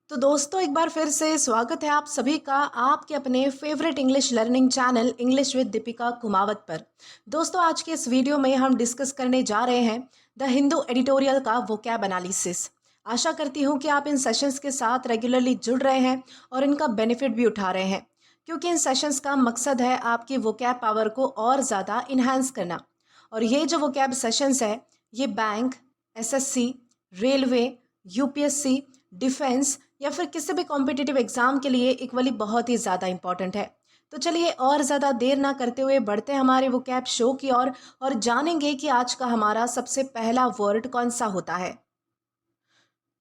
तो दोस्तों एक बार फिर से स्वागत है आप सभी का आपके अपने favourite English learning channel English with Deepika Kumawat पर। दोस्तों आज के इस वीडियो में हम डिस्कस करने जा रहे हैं द हिंदू एडिटोरियल का वोकैब एनालिसिस। आशा करती हूँ कि आप इन सेशंस के साथ रेगुलरली जुड़ रहे हैं और इनका बेनिफिट भी उठा रहे हैं, क्योंकि इन सेशंस का मकसद है आपकी वोकैब पावर को और ज़्यादा इन्हांस करना। और ये जो वोकैब सेशंस है ये bank, SSC, railway, UPSC, defence या फिर किसी भी कॉम्पिटिटिव एग्जाम के लिए इक्वली बहुत ही ज़्यादा इंपॉर्टेंट है। तो चलिए और ज़्यादा देर ना करते हुए बढ़ते हैं हमारे वोकैब शो की ओर और जानेंगे कि आज का हमारा सबसे पहला वर्ड कौन सा होता है।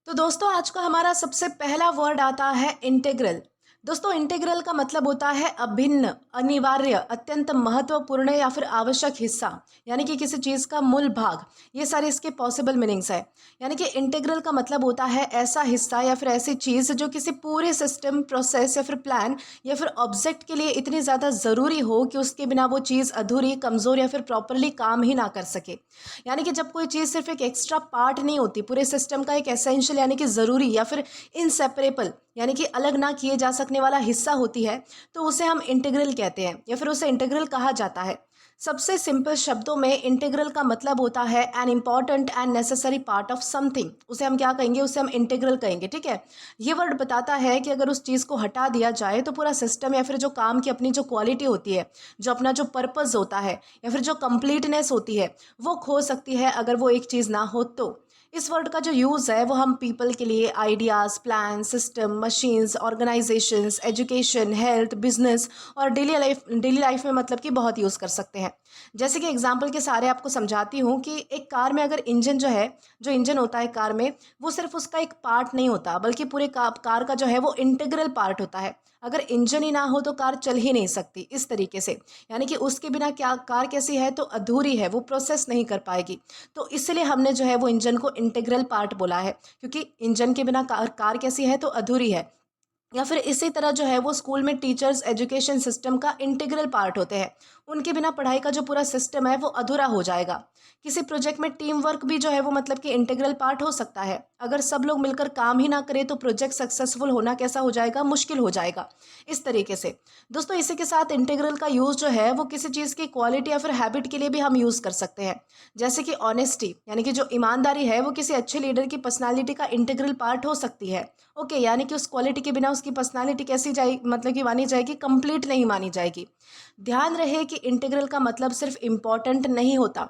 तो दोस्तों आज का हमारा सबसे पहला वर्ड आता है इंटीग्रल। दोस्तों इंटीग्रल का मतलब होता है अभिन्न, अनिवार्य, अत्यंत महत्वपूर्ण या फिर आवश्यक हिस्सा, यानी कि किसी चीज़ का मूल भाग। ये सारे इसके पॉसिबल मीनिंग्स है। यानी कि इंटीग्रल का मतलब होता है ऐसा हिस्सा या फिर ऐसी चीज़ जो किसी पूरे सिस्टम, प्रोसेस या फिर प्लान या फिर ऑब्जेक्ट के लिए इतनी ज़्यादा ज़रूरी हो कि उसके बिना वो चीज़ अधूरी, कमज़ोर या फिर प्रॉपरली काम ही ना कर सके। यानी कि जब कोई चीज़ सिर्फ एक एक्स्ट्रा पार्ट नहीं होती, पूरे सिस्टम का एक एसेंशियल यानी कि ज़रूरी या फिर इनसेपरेबल यानी कि अलग ना किए जा सकने वाला हिस्सा होती है, तो उसे हम इंटीग्रल कहते हैं या फिर उसे इंटीग्रल कहा जाता है। सबसे सिंपल शब्दों में इंटीग्रल का मतलब होता है an important and necessary part of something. उसे हम क्या कहेंगे? उसे हम इंटीग्रल कहेंगे। ठीक है, ये वर्ड बताता है कि अगर उस चीज़ को हटा दिया जाए तो पूरा सिस्टम या फिर जो काम की अपनी जो क्वालिटी होती है, जो अपना जो पर्पस होता है या फिर जो कंप्लीटनेस होती है, वो खो सकती है अगर वो एक चीज़ ना हो तो। इस वर्ड का जो यूज़ है वो हम पीपल के लिए ideas, plan, system, machines, organisations, education, health, business और डेली लाइफ में मतलब कि बहुत यूज़ कर सकते हैं। जैसे कि एग्जांपल के सारे आपको समझाती हूँ कि एक कार में अगर इंजन जो है, जो इंजन होता है कार में, वो सिर्फ उसका एक पार्ट नहीं होता बल्कि पूरे कार का जो है वो इंटीग्रल पार्ट होता है। अगर इंजन ही ना हो तो कार चल ही नहीं सकती। इस तरीके से यानी कि उसके बिना क्या कार कैसी है तो अधूरी है, वो प्रोसेस नहीं कर पाएगी। तो इसलिए हमने जो है वो इंजन को इंटीग्रल पार्ट बोला है, क्योंकि इंजन के बिना कार कैसी है तो अधूरी है। या फिर इसी तरह जो है वो स्कूल में टीचर्स एजुकेशन सिस्टम का इंटीग्रल पार्ट होते हैं। उनके बिना पढ़ाई का जो पूरा सिस्टम है वो अधूरा हो जाएगा। किसी प्रोजेक्ट में टीम वर्क भी जो है वो मतलब कि इंटीग्रल पार्ट हो सकता है। अगर सब लोग मिलकर काम ही ना करें तो प्रोजेक्ट सक्सेसफुल होना कैसा हो जाएगा? मुश्किल हो जाएगा। इस तरीके से दोस्तों इसी के साथ इंटीग्रल का यूज़ जो है वो किसी चीज़ की क्वालिटी या फिर हैबिट के लिए भी हम यूज़ कर सकते हैं। जैसे कि ऑनेस्टी यानी कि जो ईमानदारी है वो किसी अच्छे लीडर की पर्सनालिटी का इंटीग्रल पार्ट हो सकती है। ओके, यानी कि उस क्वालिटी के बिना उसकी पर्सनालिटी कैसी जाएगी, मतलब कि मानी जाएगी? कंप्लीट नहीं मानी जाएगी। ध्यान रहे कि इंटीग्रल का मतलब सिर्फ इम्पॉर्टेंट नहीं होता,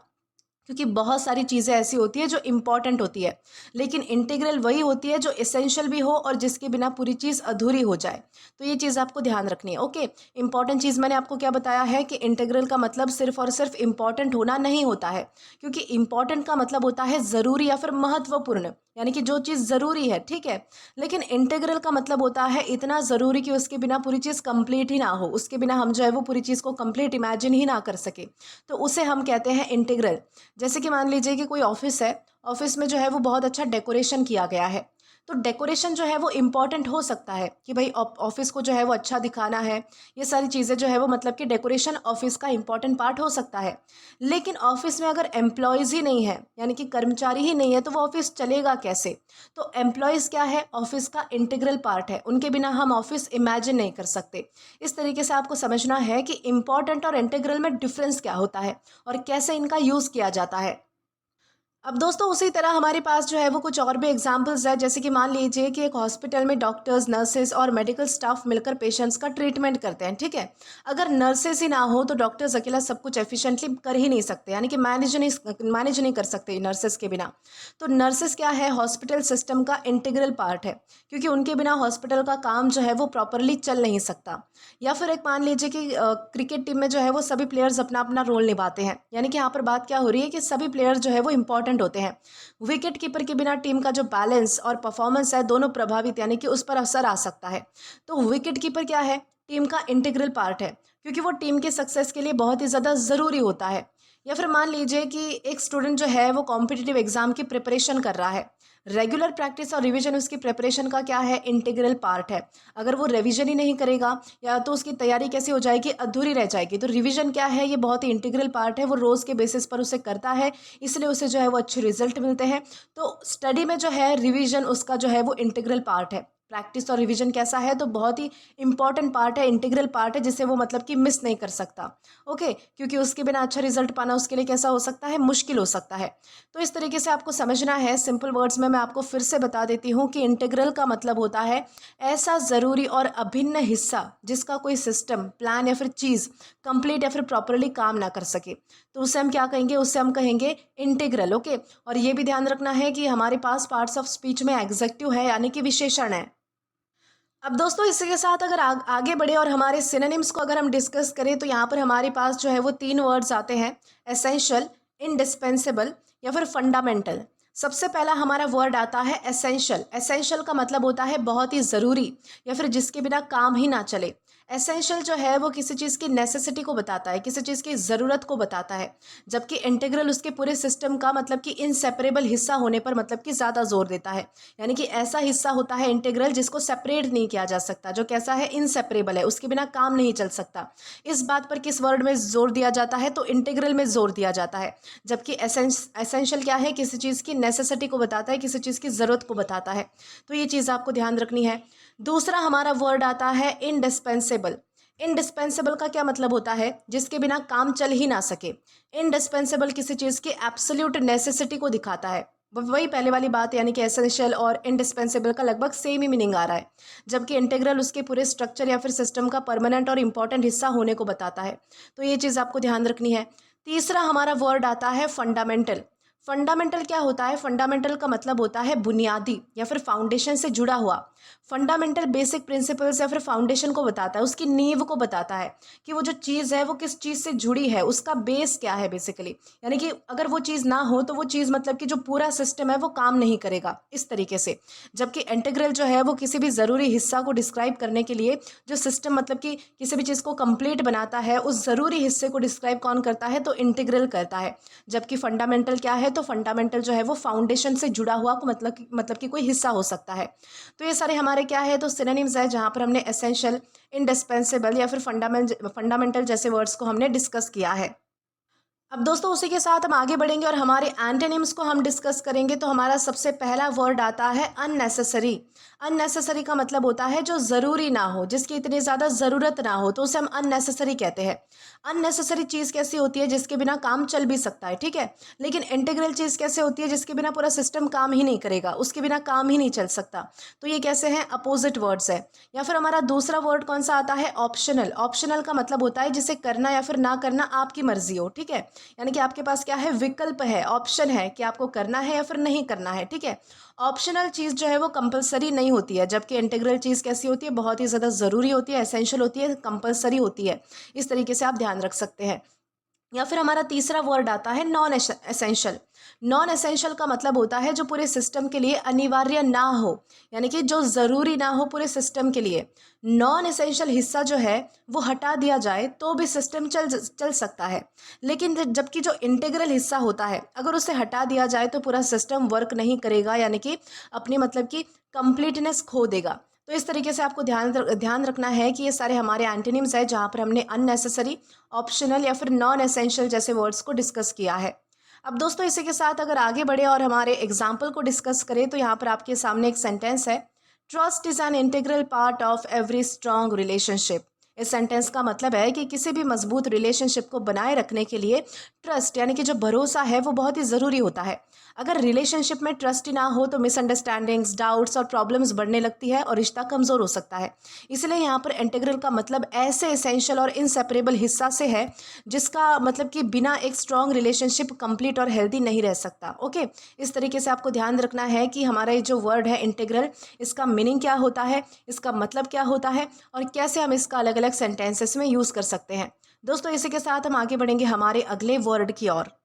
क्योंकि बहुत सारी चीज़ें ऐसी होती है जो इम्पॉर्टेंट होती है, लेकिन इंटीग्रल वही होती है जो एसेंशियल भी हो और जिसके बिना पूरी चीज़ अधूरी हो जाए। तो ये चीज़ आपको ध्यान रखनी है। ओके, इंपॉर्टेंट चीज़ मैंने आपको क्या बताया है कि इंटीग्रल का मतलब सिर्फ और सिर्फ इम्पॉर्टेंट होना नहीं होता है, क्योंकि इम्पॉर्टेंट का मतलब होता है ज़रूरी या फिर महत्वपूर्ण, यानी कि जो चीज़ ज़रूरी है। ठीक है, लेकिन इंटीग्रल का मतलब होता है इतना ज़रूरी कि उसके बिना पूरी चीज़ कंप्लीट ही ना हो, उसके बिना हम जो है वो पूरी चीज़ को कंप्लीट इमेजिन ही ना कर सके, तो उसे हम कहते हैं इंटीग्रल। जैसे कि मान लीजिए कि कोई ऑफिस है, ऑफिस में जो है वो बहुत अच्छा डेकोरेशन किया गया है, तो डेकोरेशन जो है वो इम्पॉर्टेंट हो सकता है कि भाई ऑफिस को जो है वो अच्छा दिखाना है। ये सारी चीज़ें जो है वो मतलब कि डेकोरेशन ऑफिस का इम्पॉर्टेंट पार्ट हो सकता है। लेकिन ऑफिस में अगर एम्प्लॉयज़ ही नहीं है, यानी कि कर्मचारी ही नहीं है, तो वो ऑफिस चलेगा कैसे? तो एम्प्लॉयज़ क्या है? ऑफिस का इंटीग्रल पार्ट है, उनके बिना हम ऑफिस इमेजिन नहीं कर सकते। इस तरीके से आपको समझना है कि इम्पॉर्टेंट और इंटीग्रल में डिफरेंस क्या होता है और कैसे इनका यूज़ किया जाता है। अब दोस्तों उसी तरह हमारे पास जो है वो कुछ और भी एग्जांपल्स है। जैसे कि मान लीजिए कि एक हॉस्पिटल में डॉक्टर्स, नर्सेज और मेडिकल स्टाफ मिलकर पेशेंट्स का ट्रीटमेंट करते हैं। ठीक है, अगर नर्सेज ही ना हो तो डॉक्टर्स अकेला सब कुछ एफिशिएंटली कर ही नहीं सकते, यानी कि मैनेज नहीं कर सकते नर्सेज के बिना। तो नर्सेज क्या है? हॉस्पिटल सिस्टम का इंटीग्रल पार्ट है, क्योंकि उनके बिना हॉस्पिटल का काम जो है वो प्रॉपरली चल नहीं सकता। या फिर एक मान लीजिए कि क्रिकेट टीम में जो है वो सभी प्लेयर्स अपना अपना रोल निभाते हैं, यानी कि यहाँ पर बात क्या हो रही है कि सभी प्लेयर्स जो है वो इंपॉर्टेंट होते हैं। विकेट कीपर के बिना टीम का जो बैलेंस और परफॉर्मेंस है दोनों प्रभावित, यानी कि उस पर असर आ सकता है। तो विकेट कीपर क्या है? टीम का इंटीग्रल पार्ट है, क्योंकि वो टीम के सक्सेस के लिए बहुत ही ज़्यादा ज़रूरी होता है। या फिर मान लीजिए कि एक स्टूडेंट जो है वो कॉम्पिटिटिव एग्जाम की प्रिपरेशन कर रहा है। रेगुलर प्रैक्टिस और रिवीजन उसकी प्रिपरेशन का क्या है? इंटीग्रल पार्ट है। अगर वो रिवीजन ही नहीं करेगा या तो उसकी तैयारी कैसी हो जाएगी? अधूरी रह जाएगी। तो रिवीजन क्या है? ये बहुत ही इंटीग्रल पार्ट है, वो रोज़ के बेसिस पर उसे करता है, इसलिए उसे जो है वो अच्छे रिजल्ट मिलते हैं। तो स्टडी में जो है रिवीजन उसका जो है वो इंटीग्रल पार्ट है। प्रैक्टिस और रिवीजन कैसा है, तो बहुत ही इंपॉर्टेंट पार्ट है, इंटीग्रल पार्ट है, जिसे वो मतलब कि मिस नहीं कर सकता। ओके, क्योंकि उसके बिना अच्छा रिजल्ट पाना उसके लिए कैसा हो सकता है, मुश्किल हो सकता है। तो इस तरीके से आपको समझना है। सिंपल वर्ड्स में मैं आपको फिर से बता देती हूँ कि इंटीग्रल का मतलब होता है ऐसा ज़रूरी और अभिन्न हिस्सा जिसका कोई सिस्टम, प्लान या फिर चीज़ कंप्लीट या फिर प्रॉपरली काम ना कर सके, तो उसे हम क्या कहेंगे, उससे हम कहेंगे इंटीग्रल। ओके, और ये भी ध्यान रखना है कि हमारे पास पार्ट्स ऑफ स्पीच में एग्जेक्टिव है, यानी कि विशेषण है। अब दोस्तों इसी के साथ अगर आगे बढ़े और हमारे सिनोनिम्स को अगर हम डिस्कस करें, तो यहाँ पर हमारे पास जो है वो 3 वर्ड्स आते हैं, एसेंशियल, इंडिस्पेंसेबल या फिर फंडामेंटल। सबसे पहला हमारा वर्ड आता है एसेंशियल। एसेंशियल का मतलब होता है बहुत ही ज़रूरी या फिर जिसके बिना काम ही ना चले। एसेंशियल जो है वो किसी चीज़ की नेसेसिटी को बताता है, किसी चीज़ की ज़रूरत को बताता है, जबकि इंटीग्रल उसके पूरे सिस्टम का मतलब कि इनसेपरेबल हिस्सा होने पर मतलब कि ज़्यादा जोर देता है। यानी कि ऐसा हिस्सा होता है इंटीग्रल जिसको सेपरेट नहीं किया जा सकता, जो कैसा है, इनसेपरेबल है, उसके बिना काम नहीं चल सकता। इस बात पर किस वर्ड में जोर दिया जाता है, तो इंटीग्रल में जोर दिया जाता है। जबकि एसेंशियल क्या है, किसी चीज़ की नेसेसिटी को बताता है, किसी चीज़ की ज़रूरत को बताता है। तो ये चीज़ आपको ध्यान रखनी है। दूसरा हमारा वर्ड आता है इंडिस्पेंसेबल। इंडिस्पेंसेबल का क्या मतलब होता है, जिसके बिना काम चल ही ना सके। इंडिस्पेंसेबल किसी चीज़ की एब्सोल्यूट नेसेसिटी को दिखाता है। वही पहले वाली बात, यानी कि एसेंशियल और इंडिस्पेंसेबल का लगभग सेम ही मीनिंग आ रहा है, जबकि इंटीग्रल उसके पूरे स्ट्रक्चर या फिर सिस्टम का परमानेंट और इंपॉर्टेंट हिस्सा होने को बताता है। तो ये चीज़ आपको ध्यान रखनी है। तीसरा हमारा वर्ड आता है फंडामेंटल। फंडामेंटल क्या होता है, फंडामेंटल का मतलब होता है बुनियादी या फिर फाउंडेशन से जुड़ा हुआ। फंडामेंटल बेसिक प्रिंसिपल्स या फिर फाउंडेशन को बताता है, उसकी नींव को बताता है कि वो जो चीज़ है वो किस चीज़ से जुड़ी है, उसका बेस क्या है बेसिकली। यानी कि अगर वो चीज़ ना हो तो वो चीज़ मतलब कि जो पूरा सिस्टम है वो काम नहीं करेगा, इस तरीके से। जबकि इंटीग्रल जो है वो किसी भी ज़रूरी हिस्सा को डिस्क्राइब करने के लिए, जो सिस्टम मतलब कि किसी भी चीज़ को कंप्लीट बनाता है, उस ज़रूरी हिस्से को डिस्क्राइब कौन करता है, तो इंटीग्रल करता है। जबकि फंडामेंटल क्या है, तो फंडामेंटल जो है वो फाउंडेशन से जुड़ा हुआ को मतलब कि कोई हिस्सा हो सकता है। तो ये सारे हमारे क्या है, तो सिनोनिम्स है, जहाँ पर हमने एसेंशियल, इंडिस्पेंसेबल या फिर फंडामेंटल जैसे वर्ड्स को हमने डिस्कस किया है। अब दोस्तों उसी के साथ हम आगे बढ़ेंगे और हमारे एंटोनिम्स को हम डिस्कस करेंगे। तो हमारा सबसे पहला वर्ड आता है अननेसेसरी। अननेसेसरी का मतलब होता है जो ज़रूरी ना हो, जिसकी इतनी ज़्यादा ज़रूरत ना हो, तो उसे हम अननेसेसरी कहते हैं। अननेसेसरी चीज़ कैसी होती है, जिसके बिना काम चल भी सकता है, ठीक है। लेकिन इंटीग्रल चीज़ कैसे होती है, जिसके बिना पूरा सिस्टम काम ही नहीं करेगा, उसके बिना काम ही नहीं चल सकता। तो ये कैसे हैं, अपोजिट वर्ड्स है। या फिर हमारा दूसरा वर्ड कौन सा आता है, ऑप्शनल। ऑप्शनल का मतलब होता है जिसे करना या फिर ना करना आपकी मर्जी हो, ठीक है। यानी कि आपके पास क्या है, विकल्प है, ऑप्शन है कि आपको करना है या फिर नहीं करना है, ठीक है। ऑप्शनल चीज़ जो है वो कंपलसरी नहीं होती है, जबकि इंटीग्रल चीज़ कैसी होती है, बहुत ही ज़्यादा ज़रूरी होती है, एसेंशियल होती है, कंपलसरी होती है। इस तरीके से आप ध्यान रख सकते हैं। या फिर हमारा तीसरा वर्ड आता है नॉन एसेंशियल। नॉन एसेंशियल का मतलब होता है जो पूरे सिस्टम के लिए अनिवार्य ना हो, यानी कि जो ज़रूरी ना हो पूरे सिस्टम के लिए। नॉन एसेंशियल हिस्सा जो है वो हटा दिया जाए तो भी सिस्टम चल सकता है, लेकिन जबकि जो इंटीग्रल हिस्सा होता है, अगर उसे हटा दिया जाए तो पूरा सिस्टम वर्क नहीं करेगा, यानी कि अपनी मतलब कि कंप्लीटनेस खो देगा। तो इस तरीके से आपको ध्यान रखना है कि ये सारे हमारे एंटोनिम्स है, जहाँ पर हमने अननेसेसरी, ऑप्शनल या फिर नॉन एसेंशियल जैसे वर्ड्स को डिस्कस किया है। अब दोस्तों इसी के साथ अगर आगे बढ़े और हमारे एग्जाम्पल को डिस्कस करें, तो यहाँ पर आपके सामने एक सेंटेंस है, trust is an integral part of every strong relationship. इस सेंटेंस का मतलब है कि किसी भी मजबूत रिलेशनशिप को बनाए रखने के लिए ट्रस्ट यानी कि जो भरोसा है वो बहुत ही ज़रूरी होता है। अगर रिलेशनशिप में ट्रस्ट ही ना हो तो मिसअंडरस्टैंडिंग्स, डाउट्स और प्रॉब्लम्स बढ़ने लगती है और रिश्ता कमज़ोर हो सकता है। इसलिए यहाँ पर इंटीग्रल का मतलब ऐसे एसेंशियल और इनसेपरेबल हिस्सा से है जिसका मतलब कि बिना एक स्ट्रॉन्ग रिलेशनशिप कंप्लीट और हेल्दी नहीं रह सकता। ओके, इस तरीके से आपको ध्यान रखना है कि हमारा ये जो वर्ड है इंटीग्रल, इसका मीनिंग क्या होता है, इसका मतलब क्या होता है और कैसे हम इसका अलग अलग सेंटेंसेस में यूज़ कर सकते हैं। दोस्तों इसी के साथ हम आगे बढ़ेंगे हमारे अगले वर्ड की ओर।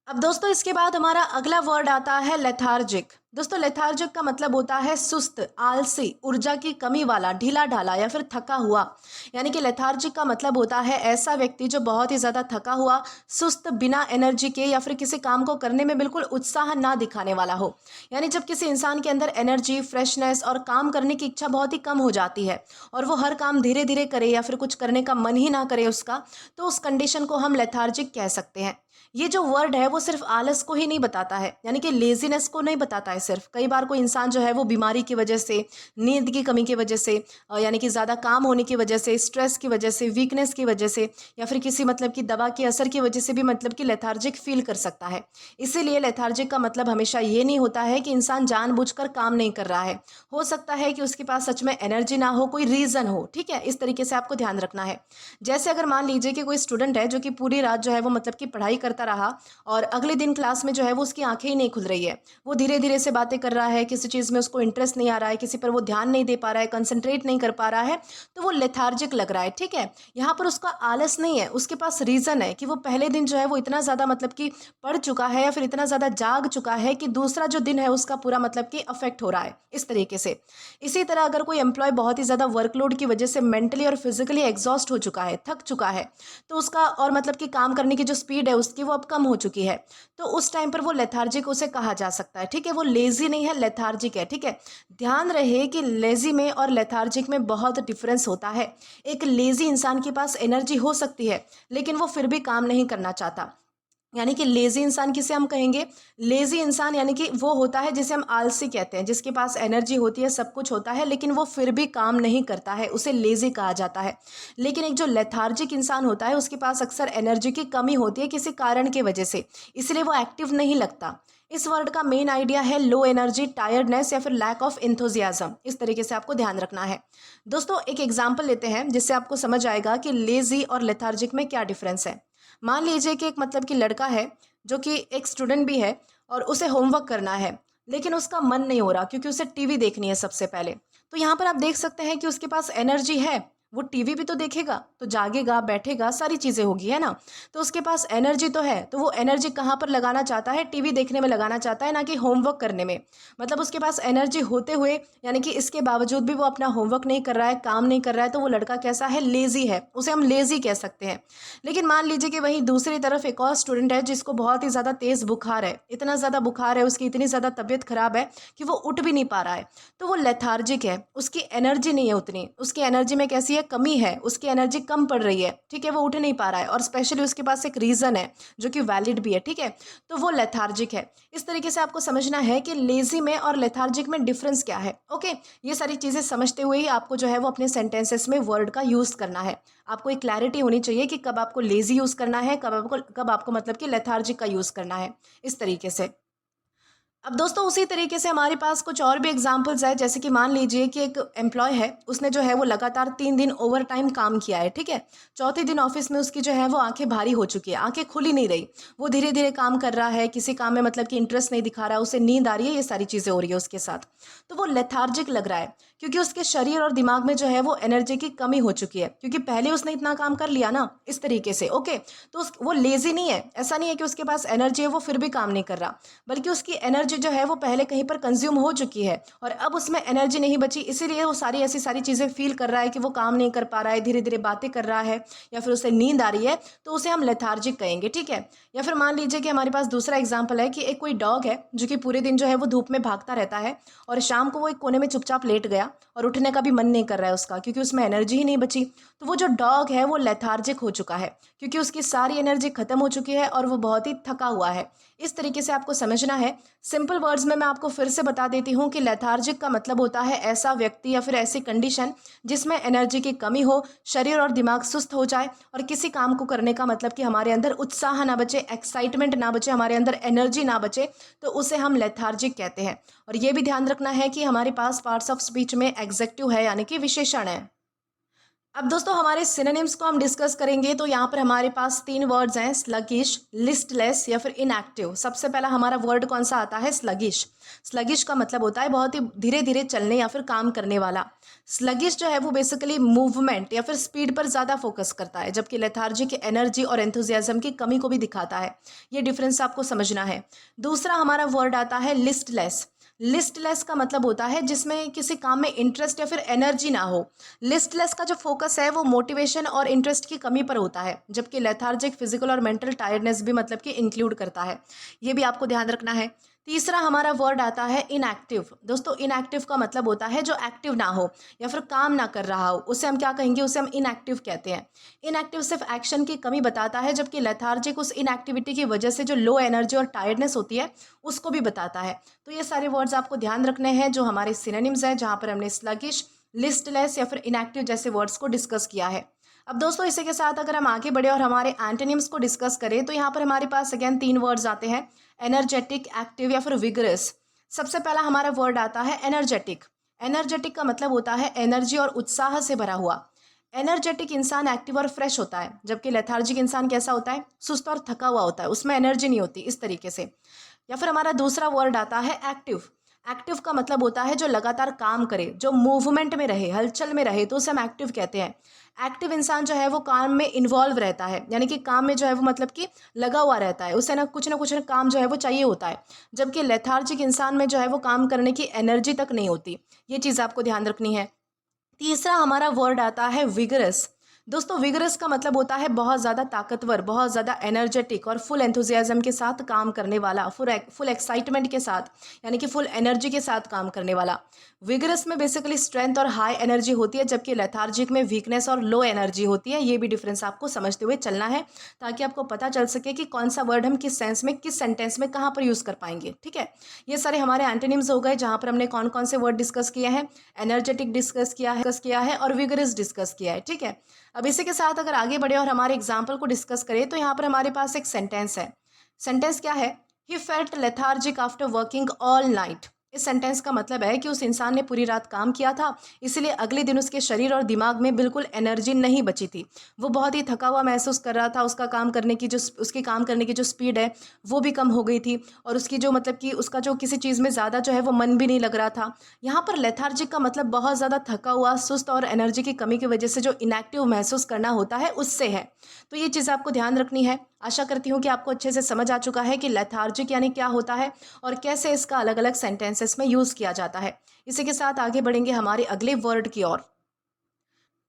अब दोस्तों इसके बाद हमारा अगला वर्ड आता है लेथार्जिक। दोस्तों लेथार्जिक का मतलब होता है सुस्त, आलसी, ऊर्जा की कमी वाला, ढीला ढाला या फिर थका हुआ। यानी कि लेथार्जिक का मतलब होता है ऐसा व्यक्ति जो बहुत ही ज़्यादा थका हुआ, सुस्त, बिना एनर्जी के या फिर किसी काम को करने में बिल्कुल उत्साह ना दिखाने वाला हो। यानी जब किसी इंसान के अंदर एनर्जी, फ्रेशनेस और काम करने की इच्छा बहुत ही कम हो जाती है और वो हर काम धीरे धीरे करे या फिर कुछ करने का मन ही ना करे उसका, तो उस कंडीशन को हम लेथार्जिक कह सकते हैं। ये जो वर्ड है वो सिर्फ आलस को ही नहीं बताता है, यानी कि लेजीनेस को नहीं बताता है सिर्फ। कई बार कोई इंसान जो है वो बीमारी की वजह से, नींद की कमी की वजह से, यानी कि ज़्यादा काम होने की वजह से, स्ट्रेस की वजह से, वीकनेस की वजह से, या फिर किसी मतलब की दवा के असर की वजह से भी मतलब कि लेथार्जिक फील कर सकता है। इसीलिए लेथार्जिक का मतलब हमेशा ये नहीं होता है कि इंसान जानबूझकर काम नहीं कर रहा है। हो सकता है कि उसके पास सच में एनर्जी ना हो, कोई रीज़न हो, ठीक है? इस तरीके से आपको ध्यान रखना है। जैसे अगर मान लीजिए कि कोई स्टूडेंट है जो कि पूरी रात जो है वो मतलब कि पढ़ाई करता रहा और अगले दिन क्लास में जो है वो उसकी आंखें ही नहीं खुल रही है। वो धीरे-धीरे से बातें कर रहा है, किसी चीज़ में उसको इंटरेस्ट नहीं आ रहा है, किसी पर वो ध्यान नहीं दे पा रहा है, कंसंट्रेट नहीं कर पा रहा है, तो वो लेथार्जिक लग रहा है, ठीक है? यहाँ पर उसका आलस नहीं है, उसके पास रीज़न है कि वो पहले दिन जो है वो इतना ज़्यादा मतलब कि पढ़ चुका है या फिर इतना ज़्यादा जाग चुका है कि दूसरा जो दिन है उसका पूरा मतलब कि अफ़ेक्ट हो रहा है, इस तरीके से। इसी तरह अगर कोई एम्प्लॉय बहुत ही ज़्यादा वर्कलोड की वजह से मेंटली और फिज़िकली एग्ज़ॉस्ट हो चुका है, थक चुका है, तो उसका और मतलब कि काम करने की जो स्पीड है उसकी वो अब कम हो चुकी है। तो उस टाइम पर वो लेथार्जिक उसे कहा जा सकता है, ठीक है? वो लेज़ी नहीं है, लेथार्जिक है, ठीक है? ध्यान रहे कि लेज़ी में और लेथार्जिक में बहुत डिफ़रेंस होता है। एक लेज़ी इंसान के पास एनर्जी हो सकती है, लेकिन वो फिर भी काम नहीं करना चाहता। यानी कि लेज़ी इंसान किसे हम कहेंगे? लेज़ी इंसान यानी कि वो होता है जिसे हम आलसी कहते हैं, जिसके पास एनर्जी होती है, सब कुछ होता है, लेकिन वो फिर भी काम नहीं करता है, उसे लेज़ी कहा जाता है। लेकिन एक जो लेथार्जिक इंसान होता है, उसके पास अक्सर एनर्जी की कमी होती है किसी कारण की वजह से, इसलिए वो एक्टिव नहीं लगता। इस वर्ड का मेन आइडिया है लो एनर्जी, टायर्डनेस या फिर लैक ऑफ एंथुसियाज्म। इस तरीके से आपको ध्यान रखना है। दोस्तों, एक एग्जाम्पल लेते हैं जिससे आपको समझ आएगा कि लेज़ी और लेथार्जिक में क्या डिफरेंस है। मान लीजिए कि एक मतलब कि लड़का है जो कि एक स्टूडेंट भी है और उसे होमवर्क करना है, लेकिन उसका मन नहीं हो रहा क्योंकि उसे टीवी देखनी है सबसे पहले। तो यहाँ पर आप देख सकते हैं कि उसके पास एनर्जी है, वो टीवी भी तो देखेगा, तो जागेगा, बैठेगा, सारी चीज़ें होगी, है ना? तो उसके पास एनर्जी तो है, तो वो एनर्जी कहाँ पर लगाना चाहता है? टीवी देखने में लगाना चाहता है, ना कि होमवर्क करने में। मतलब उसके पास एनर्जी होते हुए, यानी कि इसके बावजूद भी वो अपना होमवर्क नहीं कर रहा है, काम नहीं कर रहा है, तो वो लड़का कैसा है? लेज़ी है, उसे हम लेज़ी कह सकते हैं। लेकिन मान लीजिए कि वहीं दूसरी तरफ एक और स्टूडेंट है जिसको बहुत ही ज़्यादा तेज़ बुखार है, इतना ज़्यादा बुखार है, उसकी इतनी ज़्यादा तबीयत खराब है कि वो उठ भी नहीं पा रहा है, तो वो लेथार्जिक है, उसकी एनर्जी नहीं है उतनी, उसकी एनर्जी में कैसी है? कमी है, उसकी एनर्जी कम पड़ रही है, ठीक है? वो उठ नहीं पा रहा है और स्पेशली उसके पास एक रीज़न है जो कि वैलिड भी है, ठीक है? तो वो लेथार्जिक है। इस तरीके से आपको समझना है कि लेज़ी में और लेथार्जिक में डिफरेंस क्या है, ओके? ये सारी चीज़ें समझते हुए ही आपको जो है वो अपने सेंटेंसेस में वर्ड का यूज़ करना है। आपको एक क्लैरिटी होनी चाहिए कि कब आपको लेज़ी यूज़ करना है, कब आपको मतलब कि लेथार्जिक का यूज़ करना है, इस तरीके से। अब दोस्तों उसी तरीके से हमारे पास कुछ और भी एग्जांपल्स है, जैसे कि मान लीजिए कि एक एम्प्लॉय है, उसने जो है वो लगातार 3 दिन ओवर टाइम काम किया है, ठीक है? चौथे दिन ऑफिस में उसकी जो है वो आंखें भारी हो चुकी है, आंखें खुल ही नहीं रही। वो धीरे धीरे काम कर रहा है, किसी काम में मतलब कि इंटरेस्ट नहीं दिखा रहा है, उसे नींद आ रही है, ये सारी चीज़ें हो रही है उसके साथ। तो वो लेथार्जिक लग रहा है क्योंकि उसके शरीर और दिमाग में जो है वो एनर्जी की कमी हो चुकी है, क्योंकि पहले उसने इतना काम कर लिया ना, इस तरीके से, ओके? तो वो लेजी नहीं है, ऐसा नहीं है कि उसके पास एनर्जी है वो फिर भी काम नहीं कर रहा, बल्कि उसकी एनर्जी जो है वो पहले कहीं पर कंज्यूम हो चुकी है और अब उसमें एनर्जी नहीं बची, इसीलिए वो सारी ऐसी सारी चीज़ें फील कर रहा है कि वो काम नहीं कर पा रहा है, धीरे धीरे बातें कर रहा है या फिर उसे नींद आ रही है, तो उसे हम लेथार्जिक कहेंगे, ठीक है? या फिर मान लीजिए कि हमारे पास दूसरा एग्जाम्पल है कि एक कोई डॉग है जो कि पूरे दिन जो है वो धूप में भागता रहता है और शाम को वो एक कोने में चुपचाप लेट गया और उठने का भी मन नहीं कर रहा है उसका, क्योंकि उसमें एनर्जी ही नहीं बची। तो वो जो डॉग है वो लेथार्जिक हो चुका है क्योंकि उसकी सारी एनर्जी खत्म हो चुकी है और वो बहुत ही थका हुआ है। इस तरीके से आपको समझना है। सिंपल वर्ड्स में मैं आपको फिर से बता देती हूँ कि लेथार्जिक का मतलब होता है ऐसा व्यक्ति या फिर ऐसी कंडीशन जिसमें एनर्जी की कमी हो, शरीर और दिमाग सुस्त हो जाए और किसी काम को करने का मतलब कि हमारे अंदर उत्साह ना बचे, एक्साइटमेंट ना बचे, हमारे अंदर एनर्जी ना बचे, तो उसे हम लेथार्जिक कहते हैं। और ये भी ध्यान रखना है कि हमारे पास पार्ट्स ऑफ स्पीच में एग्जेक्टिव है, यानी कि विशेषण है। अब दोस्तों हमारे सिनोनिम्स को हम डिस्कस करेंगे, तो यहाँ पर हमारे पास 3 वर्ड्स हैं, स्लगिश, लिस्टलेस या फिर इनएक्टिव। सबसे पहला हमारा वर्ड कौन सा आता है? स्लगिश। स्लगिश का मतलब होता है बहुत ही धीरे धीरे चलने या फिर काम करने वाला। स्लगिश जो है वो बेसिकली मूवमेंट या फिर स्पीड पर ज़्यादा फोकस करता है, जबकि लेथार्जिक एनर्जी और एंथुजियाज्म की कमी को भी दिखाता है। ये डिफरेंस आपको समझना है। दूसरा हमारा वर्ड आता है लिस्टलेस। लिस्टलेस का मतलब होता है जिसमें किसी काम में इंटरेस्ट या फिर एनर्जी ना हो। लिस्टलेस का जो फोकस है वो मोटिवेशन और इंटरेस्ट की कमी पर होता है, जबकि लेथार्जिक फिजिकल और मेंटल टायर्डनेस भी मतलब कि इंक्लूड करता है। ये भी आपको ध्यान रखना है। तीसरा हमारा वर्ड आता है इनएक्टिव। दोस्तों इनएक्टिव का मतलब होता है जो एक्टिव ना हो या फिर काम ना कर रहा हो, उसे हम क्या कहेंगे, उसे हम इनएक्टिव कहते हैं। इनएक्टिव सिर्फ एक्शन की कमी बताता है, जबकि लेथार्जिक उस इनएक्टिविटी की वजह से जो लो एनर्जी और टायर्डनेस होती है उसको भी बताता है। तो ये सारे वर्ड्स आपको ध्यान रखने हैं जो हमारे सिनोनिम्स हैं, जहाँ पर हमने स्लगिश, लिस्टलेस या फिर इनएक्टिव जैसे वर्ड्स को डिस्कस किया है। अब दोस्तों इसी के साथ अगर हम आगे बढ़े और हमारे एंटोनिम्स को डिस्कस करें तो यहाँ पर हमारे पास अगेन 3 वर्ड्स आते हैं, एनर्जेटिक, एक्टिव या फिर विगरस। सबसे पहला हमारा वर्ड आता है एनर्जेटिक। एनर्जेटिक का मतलब होता है एनर्जी और उत्साह से भरा हुआ। एनर्जेटिक इंसान एक्टिव और फ्रेश होता है, जबकि लेथार्जिक इंसान कैसा होता है, सुस्त और थका हुआ होता है, उसमें एनर्जी नहीं होती, इस तरीके से। या फिर हमारा दूसरा वर्ड आता है एक्टिव। एक्टिव का मतलब होता है जो लगातार काम करे, जो मूवमेंट में रहे, हलचल में रहे, तो उसे हम एक्टिव कहते हैं। एक्टिव इंसान जो है वो काम में इन्वॉल्व रहता है, यानी कि काम में जो है वो मतलब कि लगा हुआ रहता है, उसे ना कुछ काम जो है वो चाहिए होता है। जबकि लेथार्जिक इंसान में जो है वो काम करने की एनर्जी तक नहीं होती। ये चीज़ आपको ध्यान रखनी है। तीसरा हमारा वर्ड आता है विगरस। दोस्तों विगरस का मतलब होता है बहुत ज़्यादा ताकतवर, बहुत ज़्यादा एनर्जेटिक और फुल एंथुजियाज्म के साथ काम करने वाला, फुल एक्साइटमेंट के साथ, यानी कि फुल एनर्जी के साथ काम करने वाला। विगरस में बेसिकली स्ट्रेंथ और हाई एनर्जी होती है, जबकि लेथार्जिक में वीकनेस और लो एनर्जी होती है। ये भी डिफरेंस आपको समझते हुए चलना है, ताकि आपको पता चल सके कि कौन सा वर्ड हम किस सेंस में, किस सेंटेंस में, कहाँ पर यूज़ कर पाएंगे। ठीक है, ये सारे हमारे एंटोनिम्स हो गए, जहाँ पर हमने कौन कौन से वर्ड डिस्कस किए हैं। एनर्जेटिक डिस्कस किया है और विगरस डिस्कस किया है। ठीक है, अब इसी के साथ अगर आगे बढ़े और हमारे एग्जाम्पल को डिस्कस करें तो यहाँ पर हमारे पास एक सेंटेंस है। सेंटेंस क्या है, he felt lethargic after working all night. इस सेंटेंस का मतलब है कि उस इंसान ने पूरी रात काम किया था, इसलिए अगले दिन उसके शरीर और दिमाग में बिल्कुल एनर्जी नहीं बची थी। वो बहुत ही थका हुआ महसूस कर रहा था, उसका काम करने की जो उसके काम करने की जो स्पीड है वो भी कम हो गई थी, और उसकी जो मतलब कि उसका जो किसी चीज़ में ज़्यादा जो है वो मन भी नहीं लग रहा था। यहाँ पर लेथार्जिक का मतलब बहुत ज़्यादा थका हुआ, सुस्त और एनर्जी की कमी की वजह से जो इनएक्टिव महसूस करना होता है उससे है। तो ये चीज़ आपको ध्यान रखनी है। आशा करती हूँ कि आपको अच्छे से समझ आ चुका है कि लेथार्जिक यानी क्या होता है और कैसे इसका अलग अलग सेंटेंसेस में यूज़ किया जाता है। इसी के साथ आगे बढ़ेंगे हमारे अगले वर्ड की ओर।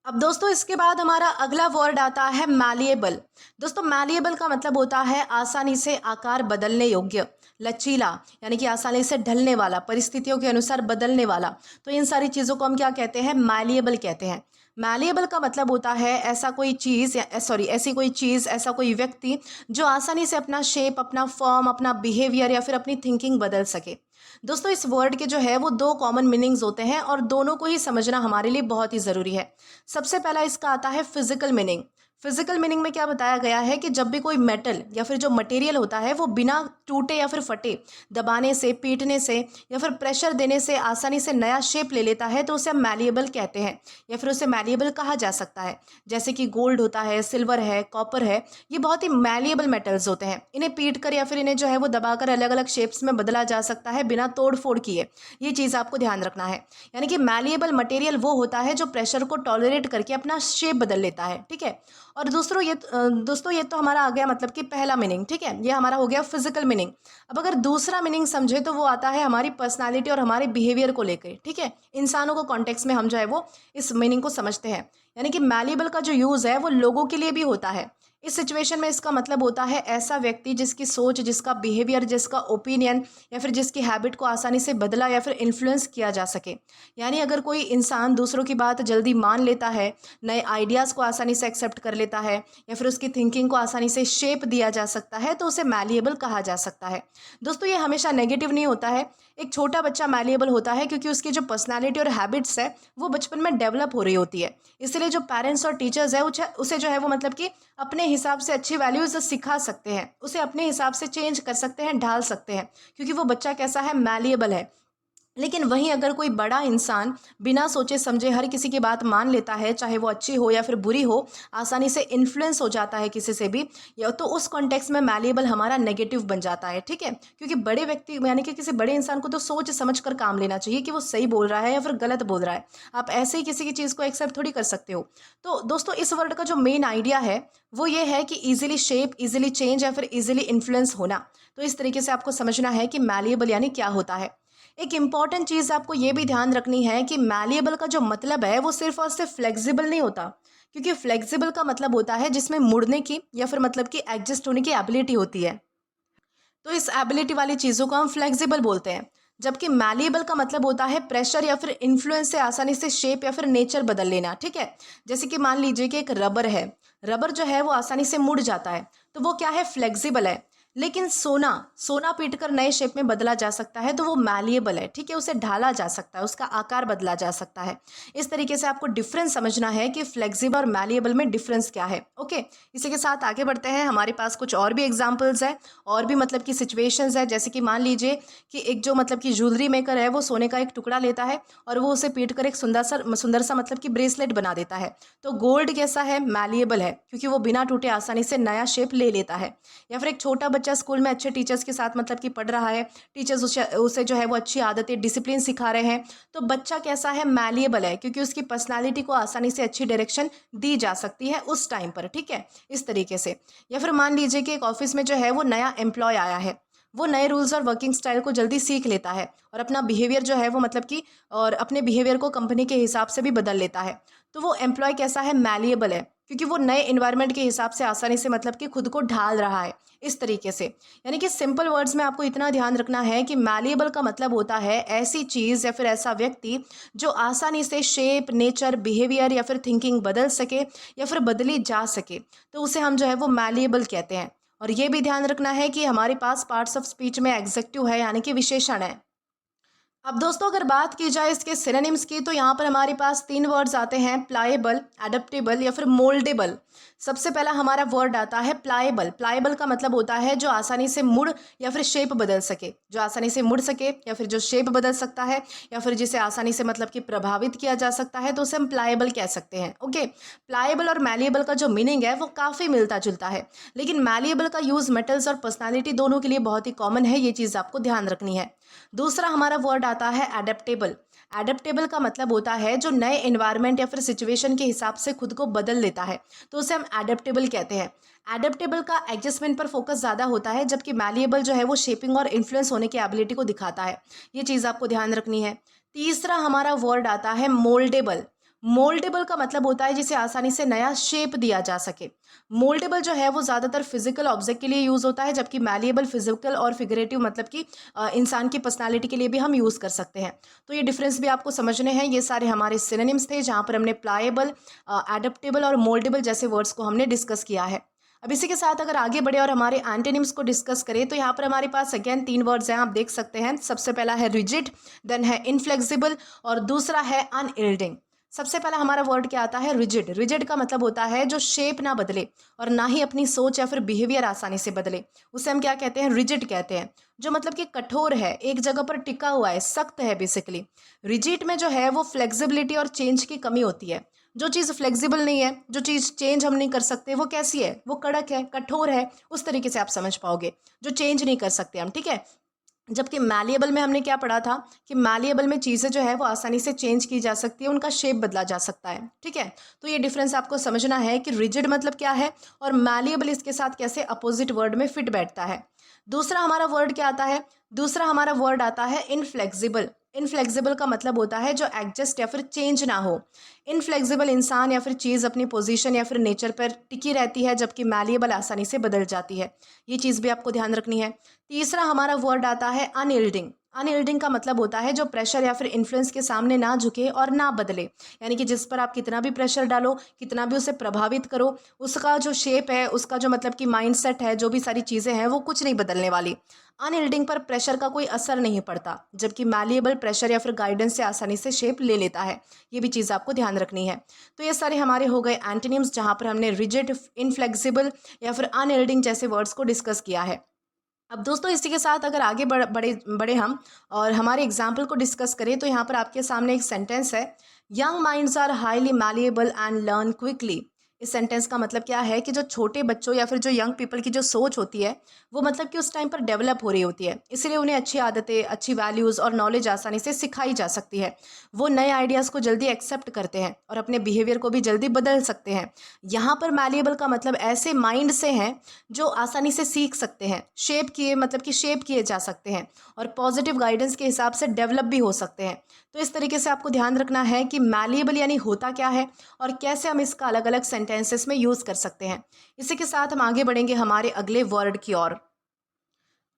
अब दोस्तों इसके बाद हमारा अगला वर्ड आता है मैलिएबल। दोस्तों मैलिएबल का मतलब होता है आसानी से आकार बदलने योग्य, लचीला, यानी कि आसानी से ढलने वाला, परिस्थितियों के अनुसार बदलने वाला। तो इन सारी चीज़ों को हम क्या कहते हैं, मैलिएबल कहते हैं। मैलिएबल का मतलब होता है ऐसा कोई चीज़ या ऐसी कोई चीज़, ऐसा कोई व्यक्ति जो आसानी से अपना शेप, अपना फॉर्म, अपना बिहेवियर या फिर अपनी थिंकिंग बदल सके। दोस्तों इस वर्ड के जो है वो 2 कॉमन मीनिंग्स होते हैं और दोनों को ही समझना हमारे लिए बहुत ही ज़रूरी है। सबसे पहला इसका आता है फिजिकल मीनिंग। फिजिकल मीनिंग में क्या बताया गया है कि जब भी कोई मेटल या फिर जो मटेरियल होता है वो बिना टूटे या फिर फटे, दबाने से, पीटने से या फिर प्रेशर देने से आसानी से नया शेप ले लेता है, तो उसे हम मैलिएबल कहते हैं या फिर उसे मैलिएबल कहा जा सकता है। जैसे कि गोल्ड होता है, सिल्वर है, कॉपर है, ये बहुत ही मैलिएबल मेटल्स होते हैं। इन्हें पीट कर या फिर इन्हें जो है वो दबाकर अलग अलग शेप्स में बदला जा सकता है बिना तोड़ फोड़ किए। ये चीज़ आपको ध्यान रखना है। यानी कि मैलिएबल मटेरियल वो होता है जो प्रेशर को टॉलरेट करके अपना शेप बदल लेता है। ठीक है, और दोस्तों ये तो हमारा आ गया मतलब कि पहला मीनिंग। ठीक है, ये हमारा हो गया फिजिकल मीनिंग। अब अगर दूसरा मीनिंग समझे तो वो आता है हमारी पर्सनालिटी और हमारे बिहेवियर को लेकर। ठीक है, इंसानों को कॉन्टेक्स्ट में हम जो है वो इस मीनिंग को समझते हैं। यानी कि मैलिएबल का जो यूज़ है वो लोगों के लिए भी होता है। इस सिचुएशन में इसका मतलब होता है ऐसा व्यक्ति जिसकी सोच, जिसका बिहेवियर, जिसका ओपिनियन या फिर जिसकी हैबिट को आसानी से बदला या फिर इन्फ्लुएंस किया जा सके। यानी अगर कोई इंसान दूसरों की बात जल्दी मान लेता है, नए आइडियाज़ को आसानी से एक्सेप्ट कर लेता है या फिर उसकी थिंकिंग को आसानी से शेप दिया जा सकता है, तो उसे मैलिएबल कहा जा सकता है। दोस्तों ये हमेशा नेगेटिव नहीं होता है। एक छोटा बच्चा मैलिएबल होता है क्योंकि उसकी जो पर्सनालिटी और हैबिट्स है वो बचपन में डेवलप हो रही होती है। इसलिए जो पेरेंट्स और टीचर्स है उसे जो है वो मतलब कि अपने हिसाब से अच्छी वैल्यूज़ सिखा सकते हैं, उसे अपने हिसाब से चेंज कर सकते हैं, ढाल सकते हैं, क्योंकि वो बच्चा कैसा है, मैलिएबल है। लेकिन वहीं अगर कोई बड़ा इंसान बिना सोचे समझे हर किसी की बात मान लेता है, चाहे वो अच्छी हो या फिर बुरी हो, आसानी से इन्फ्लुएंस हो जाता है किसी से भी, या तो उस कॉन्टेक्स्ट में मैलिएबल हमारा नेगेटिव बन जाता है। ठीक है, क्योंकि बड़े व्यक्ति यानी कि किसी बड़े इंसान को तो सोच समझ कर काम लेना चाहिए कि वो सही बोल रहा है या फिर गलत बोल रहा है। आप ऐसे ही किसी की चीज़ को एक्सेप्ट थोड़ी कर सकते हो। तो दोस्तों इस वर्ड का जो मेन आइडिया है वो ये है कि ईजिली शेप, ईजिली चेंज या फिर ईजिली इन्फ्लुएंस होना। तो इस तरीके से आपको समझना है कि मैलिएबल यानी क्या होता है। एक इम्पॉर्टेंट चीज़ आपको ये भी ध्यान रखनी है कि मैलिएबल का जो मतलब है वो सिर्फ और सिर्फ फ्लेक्सिबल नहीं होता, क्योंकि फ्लेक्सिबल का मतलब होता है जिसमें मुड़ने की या फिर मतलब कि एडजस्ट होने की एबिलिटी होती है। तो इस एबिलिटी वाली चीज़ों को हम फ्लेक्सिबल बोलते हैं। जबकि मैलिएबल का मतलब होता है प्रेशर या फिर इन्फ्लुएंस से आसानी से शेप या फिर नेचर बदल लेना, ठीक है। जैसे कि मान लीजिए कि एक रबर है, रबर जो है वो आसानी से मुड़ जाता है, तो वो क्या है, फ्लेक्सिबल है। लेकिन सोना, सोना पीटकर नए शेप में बदला जा सकता है, तो वो मैलिएबल है, ठीक है, उसे ढाला जा सकता है, उसका आकार बदला जा सकता है। इस तरीके से आपको डिफरेंस समझना है कि फ्लेक्सिबल और मैलिएबल में डिफरेंस क्या है। ओके, इसी के साथ आगे बढ़ते हैं। हमारे पास कुछ और भी एग्जाम्पल्स है, और भी मतलब की सिचुएशंस है। जैसे कि मान लीजिए कि एक जो मतलब कि ज्वेलरी मेकर है, वो सोने का एक टुकड़ा लेता है और वो उसे पीट कर एक सुंदर सा मतलब कि ब्रेसलेट बना देता है। तो गोल्ड कैसा है, मैलिएबल है, क्योंकि वो बिना टूटे आसानी से नया शेप ले लेता है। या फिर एक छोटा बच्चा स्कूल में अच्छे टीचर्स के साथ मतलब कि पढ़ रहा है, टीचर्स उसे जो है वो अच्छी आदतें, डिसिप्लिन सिखा रहे हैं, तो बच्चा कैसा है, मैलिएबल है, क्योंकि उसकी पर्सनालिटी को आसानी से अच्छी डायरेक्शन दी जा सकती है उस टाइम पर, ठीक है, इस तरीके से। या फिर मान लीजिए कि एक ऑफिस में जो है वो नया एम्प्लॉय आया है, वो नए रूल्स और वर्किंग स्टाइल को जल्दी सीख लेता है और अपना बिहेवियर जो है वो मतलब कि, और अपने बिहेवियर को कंपनी के हिसाब से भी बदल लेता है। तो वो एम्प्लॉय कैसा है, मैलिएबल है, क्योंकि वो नए इन्वायरमेंट के हिसाब से आसानी से मतलब कि खुद को ढाल रहा है, इस तरीके से। यानी कि सिंपल वर्ड्स में आपको इतना ध्यान रखना है कि मैलिएबल का मतलब होता है ऐसी चीज़ या फिर ऐसा व्यक्ति जो आसानी से शेप, नेचर, बिहेवियर या फिर थिंकिंग बदल सके या फिर बदली जा सके, तो उसे हम जो है वो मैलिएबल कहते हैं। और ये भी ध्यान रखना है कि हमारे पास पार्ट्स ऑफ स्पीच में एग्जेक्टिव है, यानी कि विशेषण है। अब दोस्तों अगर बात की जाए इसके सिनोनिम्स की, तो यहाँ पर हमारे पास 3 वर्ड्स आते हैं, प्लाएबल, एडेप्टेबल या फिर मोल्डेबल। सबसे पहला हमारा वर्ड आता है प्लाएबल। प्लाएबल का मतलब होता है जो आसानी से मुड़ या फिर शेप बदल सके, जो आसानी से मुड़ सके या फिर जो शेप बदल सकता है, या फिर जिसे आसानी से मतलब कि प्रभावित किया जा सकता है, तो उसे हम प्लाएबल कह सकते हैं। ओके, प्लाएबल और मैलिएबल का जो मीनिंग है वो काफ़ी मिलता जुलता है, लेकिन मैलिएबल का यूज़ मेटल्स और पर्सनैलिटी दोनों के लिए बहुत ही कॉमन है, ये चीज़ आपको ध्यान रखनी है। दूसरा हमारा वर्ड आता है एडेप्टेबल। एडेप्टेबल का मतलब होता है जो नए एनवायरनमेंट या फिर सिचुएशन के हिसाब से खुद को बदल लेता है, तो उसे हम एडेप्टेबल कहते हैं। एडेप्टेबल का एडजस्टमेंट पर फोकस ज़्यादा होता है, जबकि मैलिएबल जो है वो शेपिंग और इन्फ्लुएंस होने की एबिलिटी को दिखाता है। ये चीज़ आपको ध्यान रखनी है। तीसरा हमारा वर्ड आता है मोल्डेबल। मोल्डेबल का मतलब होता है जिसे आसानी से नया शेप दिया जा सके। मोल्डेबल जो है वो ज़्यादातर फिजिकल ऑब्जेक्ट के लिए यूज़ होता है, जबकि मैलिएबल फिजिकल और फिगरेटिव मतलब कि इंसान की पर्सनालिटी के लिए भी हम यूज़ कर सकते हैं। तो ये डिफरेंस भी आपको समझने हैं। ये सारे हमारे सिनोनिम्स थे, जहाँ पर हमने प्लाएबल, एडेप्टेबल और मोल्डेबल जैसे वर्ड्स को हमने डिस्कस किया है। अब इसी के साथ अगर आगे बढ़े और हमारे एंटोनिम्स को डिस्कस करें, तो यहाँ पर हमारे पास अगेन 3 वर्ड्स हैं, आप देख सकते हैं। सबसे पहला है रिजिड, देन है इनफ्लेक्सिबल और दूसरा है अनयील्डिंग। सबसे पहला हमारा वर्ड क्या आता है, रिजिड। रिजिड का मतलब होता है जो शेप ना बदले और ना ही अपनी सोच या फिर बिहेवियर आसानी से बदले, उसे हम क्या कहते हैं, रिजिड कहते हैं। जो मतलब कि कठोर है, एक जगह पर टिका हुआ है, सख्त है बेसिकली। रिजिड में जो है वो फ्लेक्सिबिलिटी और चेंज की कमी होती है। जो चीज़ फ्लेक्सिबल नहीं है, जो चीज़ चेंज हम नहीं कर सकते, वो कैसी है, वो कड़क है, कठोर है, उस तरीके से आप समझ पाओगे, जो चेंज नहीं कर सकते हम, ठीक है। जबकि मैलिएबल में हमने क्या पढ़ा था कि मैलिएबल में चीज़ें जो है वो आसानी से चेंज की जा सकती है, उनका शेप बदला जा सकता है, ठीक है। तो ये डिफरेंस आपको समझना है कि रिजिड मतलब क्या है और मैलिएबल इसके साथ कैसे अपोजिट वर्ड में फिट बैठता है। दूसरा हमारा वर्ड क्या आता है, दूसरा हमारा वर्ड आता है इनफ्लेक्सिबल। इनफ्लेक्सिबल का मतलब होता है जो एडजस्ट या फिर चेंज ना हो। इनफ्लेक्सिबल इंसान या फिर चीज़ अपनी पोजीशन या फिर नेचर पर टिकी रहती है, जबकि मैलिएबल आसानी से बदल जाती है। ये चीज़ भी आपको ध्यान रखनी है। तीसरा हमारा वर्ड आता है अनयील्डिंग। अनयील्डिंग का मतलब होता है जो प्रेशर या फिर इन्फ्लुएंस के सामने ना झुके और ना बदले, यानी कि जिस पर आप कितना भी प्रेशर डालो, कितना भी उसे प्रभावित करो, उसका जो शेप है, उसका जो मतलब कि माइंडसेट है, जो भी सारी चीज़ें हैं, वो कुछ नहीं बदलने वाली। अनयील्डिंग पर प्रेशर का कोई असर नहीं पड़ता, जबकि मैलिएबल प्रेशर या फिर गाइडेंस से आसानी से शेप ले लेता है। ये भी चीज़ आपको ध्यान रखनी है। तो ये सारे हमारे हो गए एंटोनिम्स, जहाँ पर हमने रिजिड, इनफ्लेक्सिबल या फिर अनयील्डिंग जैसे वर्ड्स को डिस्कस किया है। अब दोस्तों इसी के साथ अगर आगे बड़े बड़े हम और हमारे एग्जाम्पल को डिस्कस करें, तो यहाँ पर आपके सामने एक सेंटेंस है, young minds are highly malleable and learn quickly. इस सेंटेंस का मतलब क्या है कि जो छोटे बच्चों या फिर जो यंग पीपल की जो सोच होती है, वो मतलब कि उस टाइम पर डेवलप हो रही होती है, इसलिए उन्हें अच्छी आदतें, अच्छी वैल्यूज़ और नॉलेज आसानी से सिखाई जा सकती है। वो नए आइडियाज़ को जल्दी एक्सेप्ट करते हैं और अपने बिहेवियर को भी जल्दी बदल सकते हैं। यहाँ पर मैलिएबल का मतलब ऐसे माइंड से हैं जो आसानी से सीख सकते हैं, शेप किए मतलब कि शेप किए जा सकते हैं और पॉजिटिव गाइडेंस के हिसाब से डेवलप भी हो सकते हैं। तो इस तरीके से आपको ध्यान रखना है कि मैलिएबल यानी होता क्या है और कैसे हम इसका अलग अलग सेंटेंसेस में यूज़ कर सकते हैं। इसी के साथ हम आगे बढ़ेंगे हमारे अगले वर्ड की ओर।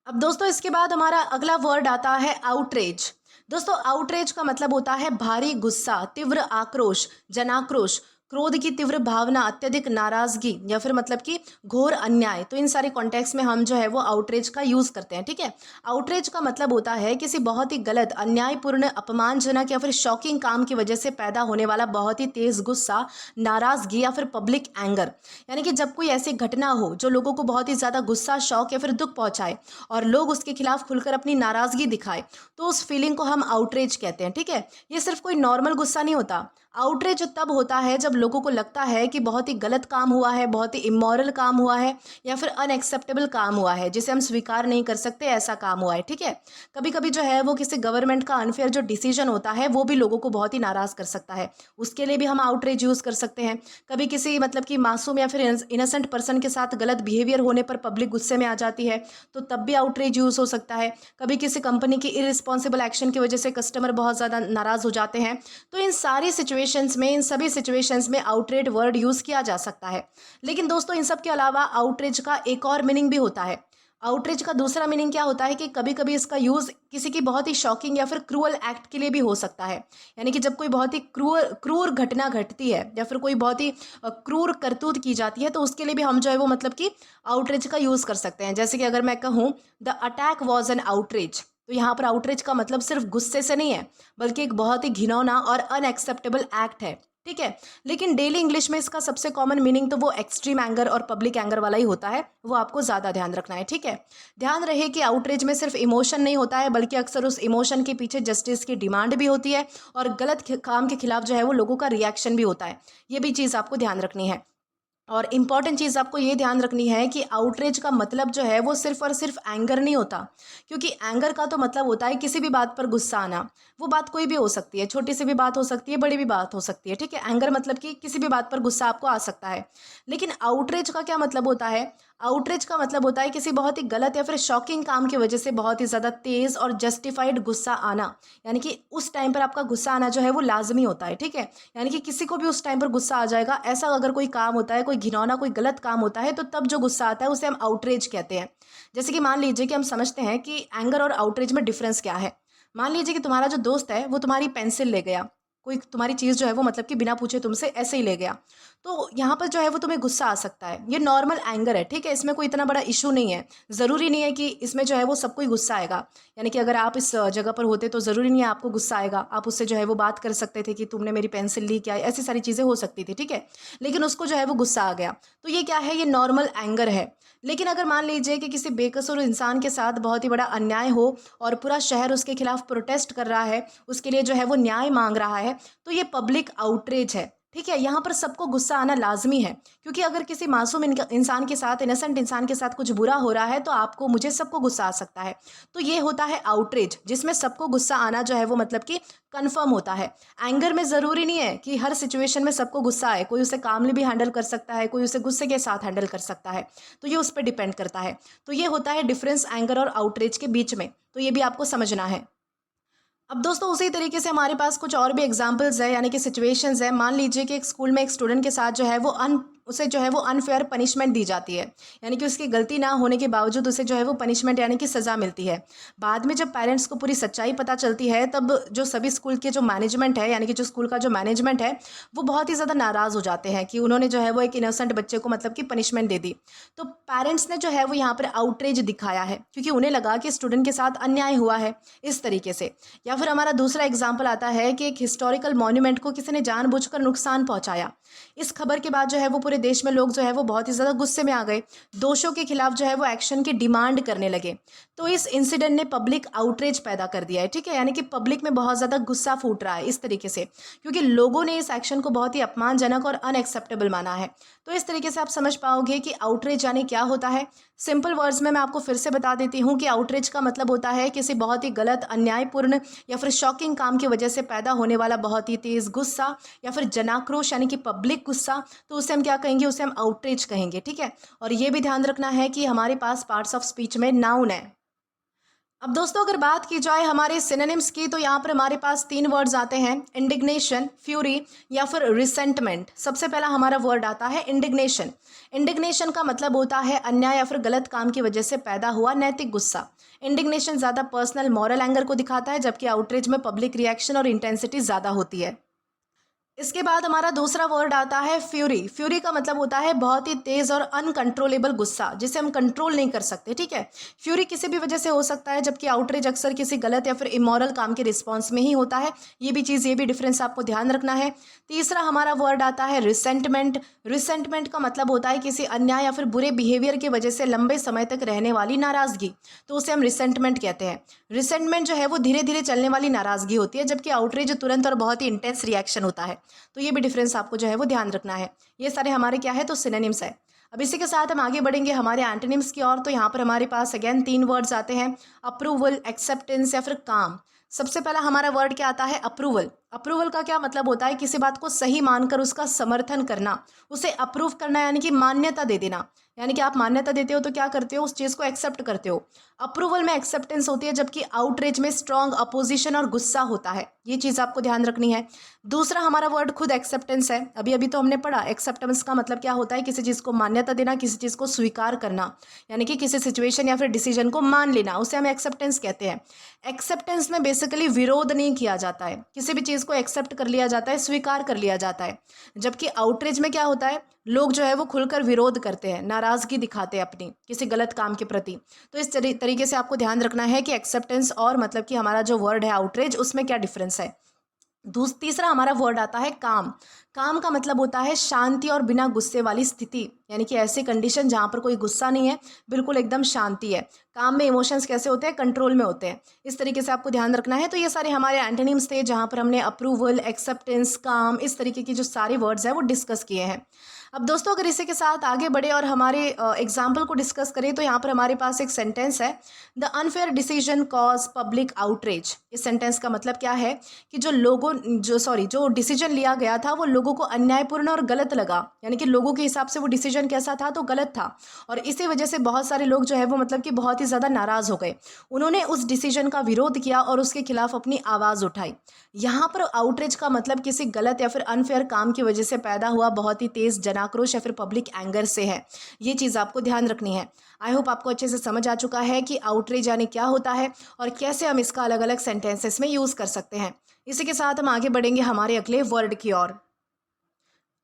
अब दोस्तों इसके बाद हमारा अगला वर्ड आता है आउटरेज। दोस्तों आउटरेज का मतलब होता है भारी गुस्सा, तीव्र आक्रोश, जनाक्रोश, क्रोध की तीव्र भावना, अत्यधिक नाराजगी या फिर मतलब कि घोर अन्याय। तो इन सारे कॉन्टेक्स्ट में हम जो है वो आउटरेज का यूज करते हैं, ठीक है। आउटरेज का मतलब होता है किसी बहुत ही गलत, अन्यायपूर्ण, अपमानजनक या फिर शॉकिंग काम की वजह से पैदा होने वाला बहुत ही तेज गुस्सा, नाराजगी या फिर पब्लिक एंगर। यानी कि जब कोई ऐसी घटना हो जो लोगों को बहुत ही ज्यादा गुस्सा, शौक या फिर दुख पहुंचाए और लोग उसके खिलाफ खुलकर अपनी नाराजगी दिखाए, तो उस फीलिंग को हम आउटरेज कहते हैं, ठीक है। ये सिर्फ कोई नॉर्मल गुस्सा नहीं होता। आउटरेज तब होता है जब लोगों को लगता है कि बहुत ही गलत काम हुआ है, बहुत ही इमोरल काम हुआ है या फिर अनएक्सेप्टेबल काम हुआ है, जिसे हम स्वीकार नहीं कर सकते, ऐसा काम हुआ है, ठीक है। कभी कभी जो है वो किसी गवर्नमेंट का अनफेयर जो डिसीजन होता है वो भी लोगों को बहुत ही नाराज कर सकता है, उसके लिए भी हम आउटरेज यूज कर सकते हैं। कभी किसी मतलब कि मासूम या फिर इनोसेंट पर्सन के साथ गलत बिहेवियर होने पर पब्लिक गुस्से में आ जाती है, तो तब भी आउटरेज यूज हो सकता है। कभी किसी कंपनी की इररिस्पॉन्सिबल एक्शन की वजह से कस्टमर बहुत ज़्यादा नाराज हो जाते हैं, तो इन सारी सिचुएशंस में, इन सभी सिचुएशंस में आउटरेज वर्ड यूज किया जा सकता है। लेकिन दोस्तों इन सब के अलावा आउटरेज का एक और मीनिंग भी होता है। आउटरीच का दूसरा मीनिंग क्या होता है कि कभी कभी इसका यूज किसी की बहुत ही शॉकिंग या फिर क्रूअल एक्ट के लिए भी हो सकता है। यानी कि जब कोई बहुत ही क्रूर घटना घटती है या फिर कोई बहुत ही क्रूर करतूत की जाती है, तो उसके लिए भी हम जो है वो मतलब कि आउटरीच का यूज कर सकते हैं। जैसे कि अगर मैं कहूँ the attack was an outreach, तो यहाँ पर आउटरीच का मतलब सिर्फ गुस्से से नहीं है, बल्कि एक बहुत ही घिनौना और अनएक्सेप्टेबल एक्ट है, ठीक है। लेकिन डेली इंग्लिश में इसका सबसे कॉमन मीनिंग तो वो एक्सट्रीम एंगर और पब्लिक एंगर वाला ही होता है, वो आपको ज़्यादा ध्यान रखना है, ठीक है। ध्यान रहे कि आउटरीच में सिर्फ इमोशन नहीं होता है, बल्कि अक्सर उस इमोशन के पीछे जस्टिस की डिमांड भी होती है और गलत काम के खिलाफ जो है वो लोगों का रिएक्शन भी होता है। ये भी चीज़ आपको ध्यान रखनी है। और इम्पॉर्टेंट चीज़ आपको ये ध्यान रखनी है कि आउटरेज का मतलब जो है वो सिर्फ और सिर्फ एंगर नहीं होता, क्योंकि एंगर का तो मतलब होता है किसी भी बात पर गुस्सा आना। वो बात कोई भी हो सकती है, छोटी सी भी बात हो सकती है, बड़ी भी बात हो सकती है, ठीक है। एंगर मतलब कि किसी भी बात पर गुस्सा आपको आ सकता है। लेकिन आउटरेज का क्या मतलब होता है? आउटरेज का मतलब होता है किसी बहुत ही गलत या फिर शॉकिंग काम की वजह से बहुत ही ज़्यादा तेज़ और जस्टिफाइड गुस्सा आना। यानी कि उस टाइम पर आपका गुस्सा आना जो है वो लाजमी होता है, ठीक है। यानी कि किसी को भी उस टाइम पर गुस्सा आ जाएगा। ऐसा अगर कोई काम होता है, कोई घिनौना, कोई गलत काम होता है, तो तब जो गुस्सा आता है उसे हम आउटरेज कहते हैं। जैसे कि मान लीजिए कि हम समझते हैं कि एंगर और आउटरेज में डिफरेंस क्या है। मान लीजिए कि तुम्हारा जो दोस्त है वो तुम्हारी पेंसिल ले गया, कोई तुम्हारी चीज़ जो है वो मतलब कि बिना पूछे तुमसे ऐसे ही ले गया, तो यहाँ पर जो है वो तुम्हें गुस्सा आ सकता है। ये नॉर्मल एंगर है, ठीक है, इसमें कोई इतना बड़ा इशू नहीं है। ज़रूरी नहीं है कि इसमें जो है वो सबको ही गुस्सा आएगा। यानी कि अगर आप इस जगह पर होते तो ज़रूरी नहीं है आपको गुस्सा आएगा। आप उससे जो है वो बात कर सकते थे कि तुमने मेरी पेंसिल ली क्या, ऐसी सारी चीज़ें हो सकती थी, ठीक है। लेकिन उसको जो है वो गुस्सा आ गया, तो ये क्या है? ये नॉर्मल एंगर है। लेकिन अगर मान लीजिए कि किसी बेकसूर इंसान के साथ बहुत ही बड़ा अन्याय हो और पूरा शहर उसके खिलाफ प्रोटेस्ट कर रहा है, उसके लिए जो है वो न्याय मांग रहा है, तो ये पब्लिक आउटरीच है, ठीक है। यहाँ पर सबको गुस्सा आना लाजमी है, क्योंकि अगर किसी मासूम इंसान के साथ, इनोसेंट इंसान के साथ कुछ बुरा हो रहा है, तो आपको, मुझे, सबको गुस्सा आ सकता है। तो ये होता है आउटरीच, जिसमें सबको गुस्सा आना जो है वो मतलब कि कंफर्म होता है। एंगर में ज़रूरी नहीं है कि हर सिचुएशन में सबको गुस्सा आए। कोई उसे कामली भी हैंडल कर सकता है, कोई उसे गुस्से के साथ हैंडल कर सकता है, तो ये उस पर डिपेंड करता है। तो ये होता है डिफरेंस एंगर और आउटरीच के बीच में, तो ये भी आपको समझना है। अब दोस्तों उसी तरीके से हमारे पास कुछ और भी एग्जांपल्स है, यानी कि सिचुएशंस है। मान लीजिए कि एक स्कूल में एक स्टूडेंट के साथ जो है वो उसे जो है वो अनफेयर पनिशमेंट दी जाती है। यानी कि उसकी गलती ना होने के बावजूद उसे जो है वो पनिशमेंट यानी कि सज़ा मिलती है। बाद में जब पेरेंट्स को पूरी सच्चाई पता चलती है, तब जो सभी स्कूल के जो मैनेजमेंट है, यानी कि जो स्कूल का जो मैनेजमेंट है, वो बहुत ही ज़्यादा नाराज़ हो जाते हैं कि उन्होंने जो है वो एक इनोसेंट बच्चे को मतलब कि पनिशमेंट दे दी। तो पेरेंट्स ने जो है वो यहाँ पर आउटरीच दिखाया है, क्योंकि उन्हें लगा कि स्टूडेंट के साथ अन्याय हुआ है इस तरीके से। या फिर हमारा दूसरा एग्जाम्पल आता है कि एक हिस्टोरिकल मॉन्यूमेंट को किसी ने जानबूझकर नुकसान पहुंचाया। इस खबर के बाद जो है वो पूरे देश में लोग जो है वो बहुत ही ज़्यादा गुस्से में आ गए, दोषियों के खिलाफ जो है वो एक्शन की डिमांड करने लगे। तो इस इंसिडेंट ने पब्लिक आउटरीच पैदा कर दिया है, ठीक है। यानी कि पब्लिक में बहुत ज़्यादा गुस्सा फूट रहा है इस तरीके से, क्योंकि लोगों ने इस एक्शन को बहुत ही अपमानजनक और अनएक्सेप्टेबल माना है। तो इस तरीके से आप समझ पाओगे कि आउटरीच यानी क्या होता है। सिंपल वर्ड्स में मैं आपको फिर से बता देती हूँ कि आउटरीच का मतलब होता है किसी बहुत ही गलत, अन्यायपूर्ण या फिर शॉकिंग काम की वजह से पैदा होने वाला बहुत ही तेज़ गुस्सा या फिर जनाक्रोश, यानी कि पब्लिक गुस्सा। तो उसे हम क्या कहेंगे? उसे हम आउटरीच कहेंगे, ठीक है। और ये भी ध्यान रखना है कि हमारे पास पार्ट्स ऑफ स्पीच में नाउन है। अब दोस्तों अगर बात की जाए हमारे सिनोनिम्स की, तो यहाँ पर हमारे पास 3 वर्ड्स आते हैं, इंडिग्नेशन, फ्यूरी या फिर रिसेंटमेंट। सबसे पहला हमारा वर्ड आता है इंडिग्नेशन। इंडिग्नेशन का मतलब होता है अन्याय या फिर गलत काम की वजह से पैदा हुआ नैतिक गुस्सा। इंडिग्नेशन ज़्यादा पर्सनल मॉरल एंगर को दिखाता है, जबकि आउटरेज में पब्लिक रिएक्शन और इंटेंसिटी ज़्यादा होती है। इसके बाद हमारा दूसरा वर्ड आता है फ्यूरी। फ्यूरी का मतलब होता है बहुत ही तेज़ और अनकंट्रोलेबल गुस्सा, जिसे हम कंट्रोल नहीं कर सकते, ठीक है। फ्यूरी किसी भी वजह से हो सकता है, जबकि आउटरेज अक्सर किसी गलत या फिर इमोरल काम के रिस्पॉन्स में ही होता है। ये भी डिफरेंस आपको ध्यान रखना है। तीसरा हमारा वर्ड आता है रिसेंटमेंट। रिसेंटमेंट का मतलब होता है किसी अन्याय या फिर बुरे बिहेवियर की वजह से लंबे समय तक रहने वाली नाराज़गी, तो उसे हम रिसेंटमेंट कहते हैं। रिसेंटमेंट जो है वो धीरे धीरे चलने वाली नाराज़गी होती है, जबकि आउटरेज तुरंत और बहुत ही इंटेंस रिएक्शन होता है। तो ये भी डिफरेंस आपको जो है वो ध्यान रखना है। ये सारे हमारे क्या है, तो सिनोनिम्स है। अब इसी के साथ हम आगे बढ़ेंगे हमारे एंटोनिम्स की ओर। तो यहाँ पर हमारे पास अगेन 3 वर्ड्स आते हैं, अप्रूवल, एक्सेप्टेंस या फिर काम। सबसे पहला हमारा वर्ड क्या आता है, अप्रूवल। अप्रूवल का क्या मतलब होता है, किसी बात को सही मानकर उसका समर्थन करना, उसे अप्रूव करना, यानी कि मान्यता दे देना। यानी कि आप मान्यता देते हो तो क्या करते हो, उस चीज़ को एक्सेप्ट करते हो। अप्रूवल में एक्सेप्टेंस होती है, जबकि आउटरेज में स्ट्रॉन्ग अपोजिशन और गुस्सा होता है। ये चीज़ आपको ध्यान रखनी है। दूसरा हमारा वर्ड खुद एक्सेप्टेंस है। अभी अभी तो हमने पढ़ा, एक्सेप्टेंस का मतलब क्या होता है, किसी चीज़ को मान्यता देना, किसी चीज़ को स्वीकार करना, यानी कि किसी सिचुएशन या फिर डिसीजन को मान लेना, उसे हम एक्सेप्टेंस कहते हैं। एक्सेप्टेंस में बेसिकली विरोध नहीं किया जाता है, किसी भी चीज़ को एक्सेप्ट कर लिया जाता है, स्वीकार कर लिया जाता है। जबकि आउटरेज में क्या होता है, लोग जो है वो खुलकर विरोध करते हैं, नाराज़गी दिखाते हैं अपनी किसी गलत काम के प्रति। तो इस तरीके से आपको ध्यान रखना है कि एक्सेप्टेंस और मतलब कि हमारा जो वर्ड है आउटरेज, उसमें क्या डिफरेंस है। तीसरा हमारा वर्ड आता है काम। काम का मतलब होता है शांति और बिना गुस्से वाली स्थिति, यानी कि ऐसी कंडीशन जहाँ पर कोई गुस्सा नहीं है, बिल्कुल एकदम शांति है। काम में इमोशंस कैसे होते हैं, कंट्रोल में होते हैं। इस तरीके से आपको ध्यान रखना है। तो ये सारे हमारे एंटोनिम्स थे, जहाँ पर हमने अप्रूवल, एक्सेप्टेंस, काम, इस तरीके की जो सारे वर्ड्स हैं वो डिस्कस किए हैं। अब दोस्तों अगर इसी के साथ आगे बढ़े और हमारे एग्जाम्पल को डिस्कस करें, तो यहाँ पर हमारे पास एक सेंटेंस है, the unfair decision cause public outrage. इस सेंटेंस का मतलब क्या है कि जो डिसीजन लिया गया था वो लोगों को अन्यायपूर्ण और गलत लगा, यानी कि लोगों के हिसाब से वो डिसीजन कैसा था, तो गलत था। और इसी वजह से बहुत सारे लोग जो है वो मतलब कि बहुत ही ज़्यादा नाराज़ हो गए। उन्होंने उस डिसीजन का विरोध किया और उसके खिलाफ अपनी आवाज़ उठाई। यहाँ पर आउटरीच का मतलब किसी गलत या फिर अनफेयर काम की वजह से पैदा हुआ बहुत ही तेज़ जनाक्रोश या फिर पब्लिक एंगर से है। ये चीज़ आपको ध्यान रखनी है। आई होप आपको अच्छे से समझ आ चुका है कि आउटरीच यानी क्या होता है और कैसे हम इसका अलग अलग सेंटेंसेस में यूज़ कर सकते हैं। इसी के साथ हम आगे बढ़ेंगे हमारे अगले वर्ड की ओर।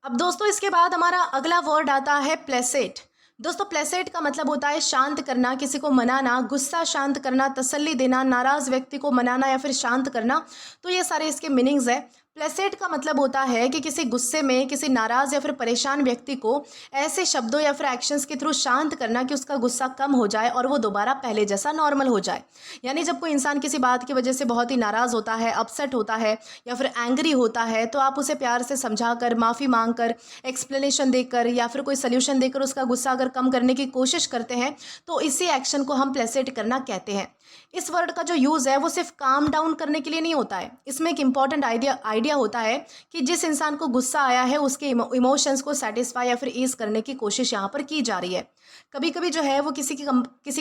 अब दोस्तों इसके बाद हमारा अगला वर्ड आता है प्लेसेट। दोस्तों प्लेसेट का मतलब होता है शांत करना, किसी को मनाना, गुस्सा शांत करना, तसल्ली देना, नाराज़ व्यक्ति को मनाना या फिर शांत करना। तो ये सारे इसके मीनिंग्स है। प्लेसेट का मतलब होता है कि किसी गुस्से में, किसी नाराज़ या फिर परेशान व्यक्ति को ऐसे शब्दों या फिर एक्शंस के थ्रू शांत करना कि उसका गुस्सा कम हो जाए और वो दोबारा पहले जैसा नॉर्मल हो जाए। यानी जब कोई इंसान किसी बात की वजह से बहुत ही नाराज़ होता है, अपसेट होता है या फिर एंग्री होता है, तो आप उसे प्यार से समझा कर, माफ़ी मांग कर, एक्सप्लेनेशन देकर या फिर कोई सोल्यूशन देकर उसका गुस्सा अगर कम करने की कोशिश करते हैं, तो इसी एक्शन को हम प्लेसेट करना कहते हैं। इस वर्ड का जो यूज़ है वो सिर्फ काम डाउन करने के लिए नहीं होता है। इसमें एक इंपॉर्टेंट आइडिया होता है कि जिस इंसान को गुस्सा आया है उसके इमोशंस को सेटिस्फाई या फिर ईज करने की कोशिश यहाँ पर की जा रही है। कभी कभी जो है वो किसी